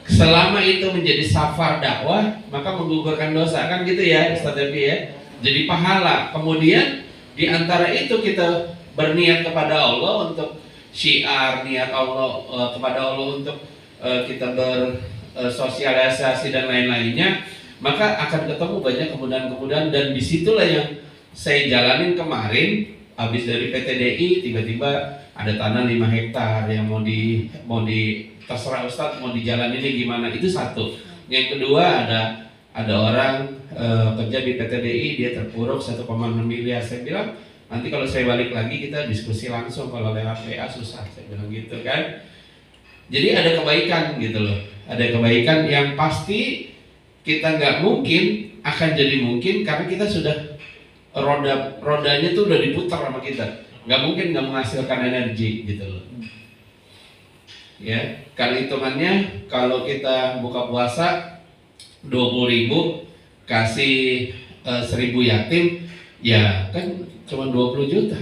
S1: selama itu menjadi safar dakwah maka menggugurkan dosa kan gitu ya Ustaz Devi ya. Jadi pahala. Kemudian di antara itu kita berniat kepada Allah untuk syiar, niat Allah kepada Allah untuk kita bersosialisasi dan lain-lainnya, maka akan ketemu banyak kemudahan-kemudahan. Dan disitulah yang saya jalanin kemarin. Habis dari PTDI tiba-tiba ada tanah 5 hektar yang mau di terserah Ustadz mau dijalani ini gimana, itu satu. Yang kedua ada orang kerja di PTDI dia terpuruk 1,6 miliar. Saya bilang nanti kalau saya balik lagi kita diskusi langsung, kalau lewat WA susah, saya bilang gitu kan. Jadi ada kebaikan gitu loh, ada kebaikan yang pasti kita nggak mungkin akan jadi mungkin karena kita sudah rodanya tuh udah diputar sama kita, nggak mungkin nggak menghasilkan energi gitu loh. Ya, kalau hitungannya kalau kita buka puasa 20.000 kasih 1.000 yatim, ya kan cuma 20 juta,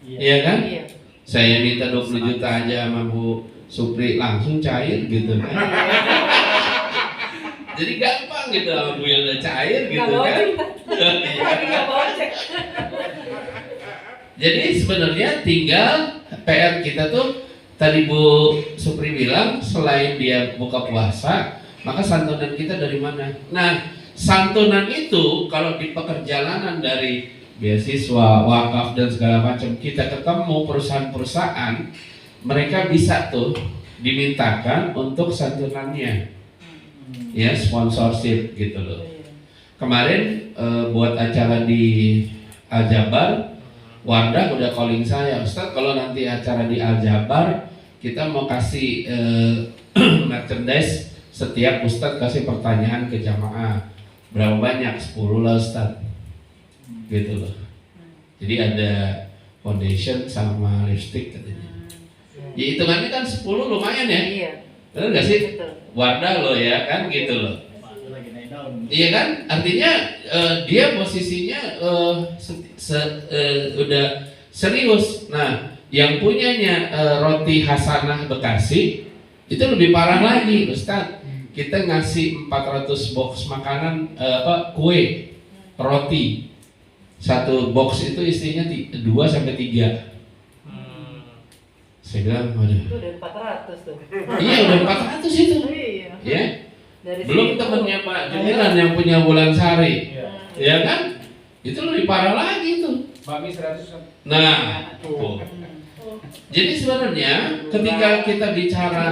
S1: iya kan?
S4: Iya.
S1: Saya minta 20 juta aja sama Bu Supri langsung cair gitu kan. Jadi gampang gitu sama Bu Yelda cair gitu kan. Jadi sebenarnya tinggal PR kita tuh tadi Bu Supri bilang selain dia buka puasa, maka santunan kita dari mana? Nah, santunan itu kalau di pekerjalanan dari beasiswa, wakaf dan segala macam kita ketemu perusahaan-perusahaan, mereka bisa tuh dimintakan untuk santunannya. Ya, sponsorship gitu loh. Kemarin buat acara di Al-Jabar, Wardah udah calling saya, Ustadz kalau nanti acara di Al-Jabar kita mau kasih merchandise, setiap Ustadz kasih pertanyaan ke jamaah, berapa banyak? 10 lah Ustadz, gitu loh. Jadi ada foundation sama lipstick katanya. Ya hitungannya kan 10 lumayan ya.
S4: Iya.
S1: Benar nggak sih?
S4: Betul.
S1: Wardah lo ya kan gitu loh. Iya kan? Artinya dia posisinya udah serius. Nah, yang punyanya roti Hasanah Bekasi itu lebih parah lagi, Ustaz. Kita ngasih 400 box makanan kue roti. Satu box itu isinya 2 sampai 3. Saya bilang, waduh.
S4: Itu udah 400 tuh.
S1: Iya, udah 400 itu.
S4: Iya.
S1: Ya.
S4: Dari
S1: Belum
S4: situ.
S1: temennya Pak Jumiran yang punya Bulan Sari, ya kan? Itu lebih parah lagi tuh.
S5: Bami 100.
S1: Nah, tuh. Jadi sebenarnya ketika kita bicara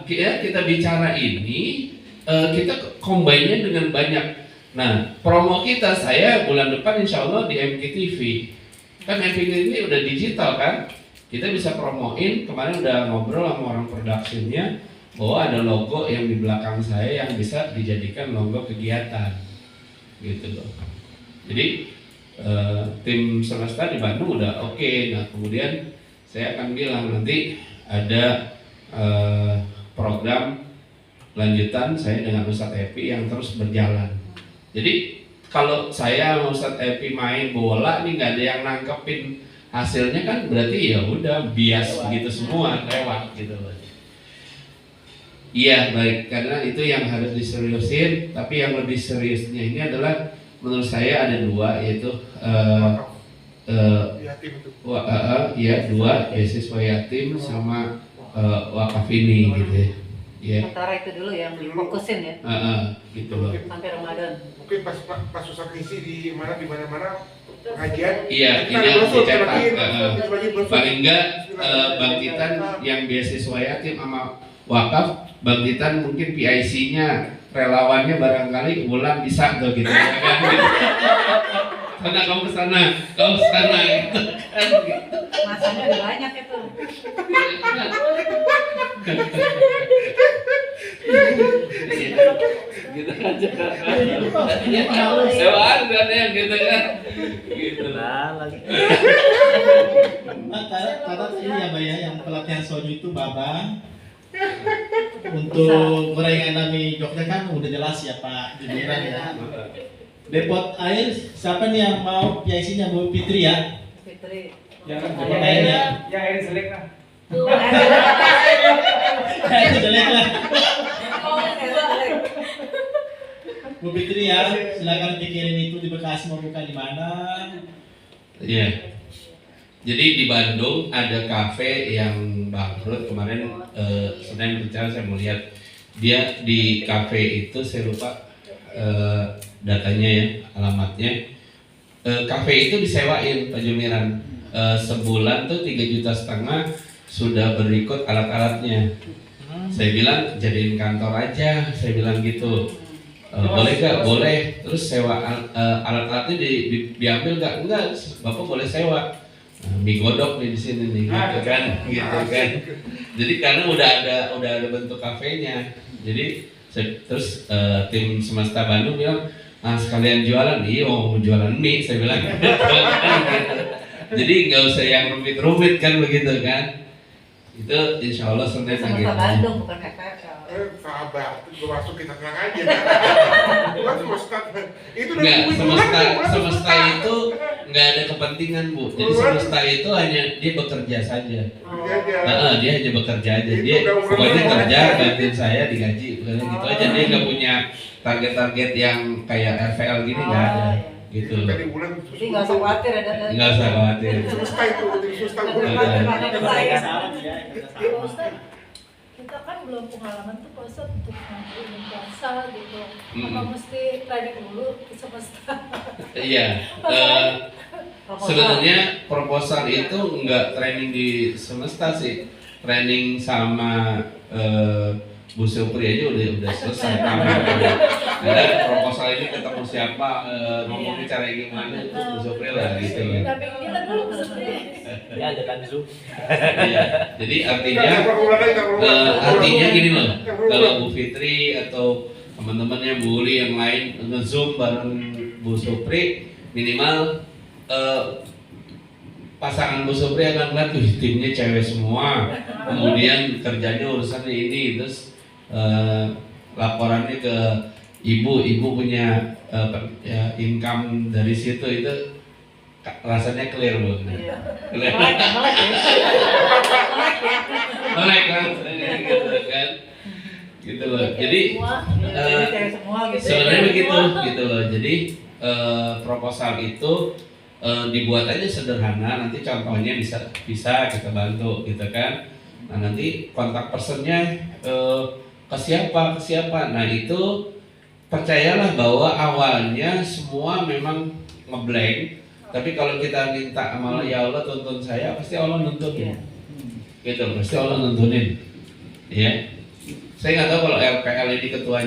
S1: kita bicara ini kita combine-nya dengan banyak. Nah, promo kita saya bulan depan insya Allah di MKTV. Kan MKTV udah digital kan? Kita bisa promoin, kemarin udah ngobrol sama orang produksinya bahwa ada logo yang di belakang saya yang bisa dijadikan logo kegiatan. Gitu loh. Jadi tim Semesta di Bandung udah oke. Nah, kemudian saya akan bilang nanti ada program lanjutan saya dengan Ustadz Epi yang terus berjalan. Jadi kalau saya sama Ustadz Epi main bola nih nggak ada yang nangkepin hasilnya kan berarti ya udah bias begitu semua lewat gitu loh. Iya baik, karena itu yang harus diseriusin. Tapi yang lebih seriusnya ini adalah menurut saya ada dua, yaitu
S5: yatim itu.
S1: ya dua, beasiswa yatim sama wakaf ini gitu ya. Ya.
S4: Sementara itu dulu yang difokusin ya.
S1: Gitu loh.
S4: Sampai Ramadan.
S5: Mungkin pas susah ngisi di mana pengajian.
S1: Iya, ini harus dicetak. Paling enggak bangkitan yang beasiswa yatim sama wakaf, bangkitan mungkin PIC-nya relawannya barangkali bulan bisa tuh gitu ya kan. Karena kamu kesana gitu.
S4: Masanya ada banyak itu.
S1: Gitu aja. Sewaan kan yang gitu kan. Gitu
S3: Nah, lagi.
S2: Kata ini ya Mbak ya, yang pelatihan soju itu Baba. Untuk gorengan kami Jogja kan udah jelas ya Pak Jumiran ya. Depot air siapa nih yang mau PIC-nya Bu Fitri ya?
S4: Fitri.
S2: Depot airnya.
S7: Yang air selek lah.
S2: Itu jelek lah.
S4: Oh, jelek.
S2: Bu Fitri ya, silakan pikirin itu di Bekasi mau buka di mana.
S1: Iya. Jadi di Bandung ada kafe yang bangkrut kemarin. Senin bicara saya melihat dia di kafe itu, saya lupa datanya ya, alamatnya. Kafe itu disewain Pak Jumiran, sebulan tuh 3,5 juta sudah berikut alat-alatnya. Saya bilang jadiin kantor aja, saya bilang gitu. Boleh gak? Boleh. Terus sewa alat-alatnya diambil gak? Enggak, Bapak boleh sewa. Mie godok nih di sini nih, gitu kan. Jadi karena udah ada bentuk kafenya. Jadi terus tim Semesta Bandung bilang, sekalian jualan. Iya, mau jualan mie, saya bilang. Jadi nggak usah yang rumit-rumit kan begitu kan. Itu insya Allah Senin
S4: Semesta
S1: gitu.
S4: Bandung bukan FFL.
S5: Sahabat, gue masuk kita tenang aja. Bukan semesta. Itu
S1: Enggak, semesta itu nggak ada kepentingan Bu. Jadi semesta itu hanya dia bekerja saja. Dia hanya bekerja aja. Dia pokoknya kerja, gantiin saya digaji, bukan gitu aja. Dia nggak punya target-target yang kayak RVL gini nggak ada. Gitu.
S5: Tadi bulan.
S4: Jadi nggak usah khawatir ada.
S1: Nggak usah khawatir.
S5: Semesta itu, semesta bulan.
S6: Pak Ustadz, kita kan belum pengalaman tuh Pak Ustadz untuk ngantri puasa gitu. Apa mesti training dulu ke Semesta?
S1: Iya. Sebenarnya proposal itu nggak training di Semesta sih. Training sama Bu Supri aja udah selesai. Ada proposal ini ketemu siapa, ngomongnya cara gimana itu Bu Supri lah gitu.
S6: Tapi kita dulu mesti.
S3: Ya ada kan Zoom.
S1: Iya. Jadi artinya gini loh. Kalau Bu Fitri atau teman-temannya Bu Uli yang lain nge-zoom bareng Bu Supri, minimal pasangan Bu Supri akan lihat tuh timnya cewek semua. Kemudian kerjanya urusannya ini, terus laporannya ke ibu punya income dari situ, itu rasanya clear Bu. Clear. Melek kan, gitu kan. Gitu loh. Jadi sebenarnya begitu gitu loh. Jadi proposal itu dibuat aja sederhana, nanti contohnya bisa kita bantu gitu kan. Nah nanti kontak personnya ke siapa. Nah itu percayalah bahwa awalnya semua memang ngeblank, tapi kalau kita minta sama Allah, ya Allah tuntun saya, pasti Allah nuntunin. Gitu, pasti Allah nuntunin. Ya. Saya nggak tahu kalau RPL ini ketuanya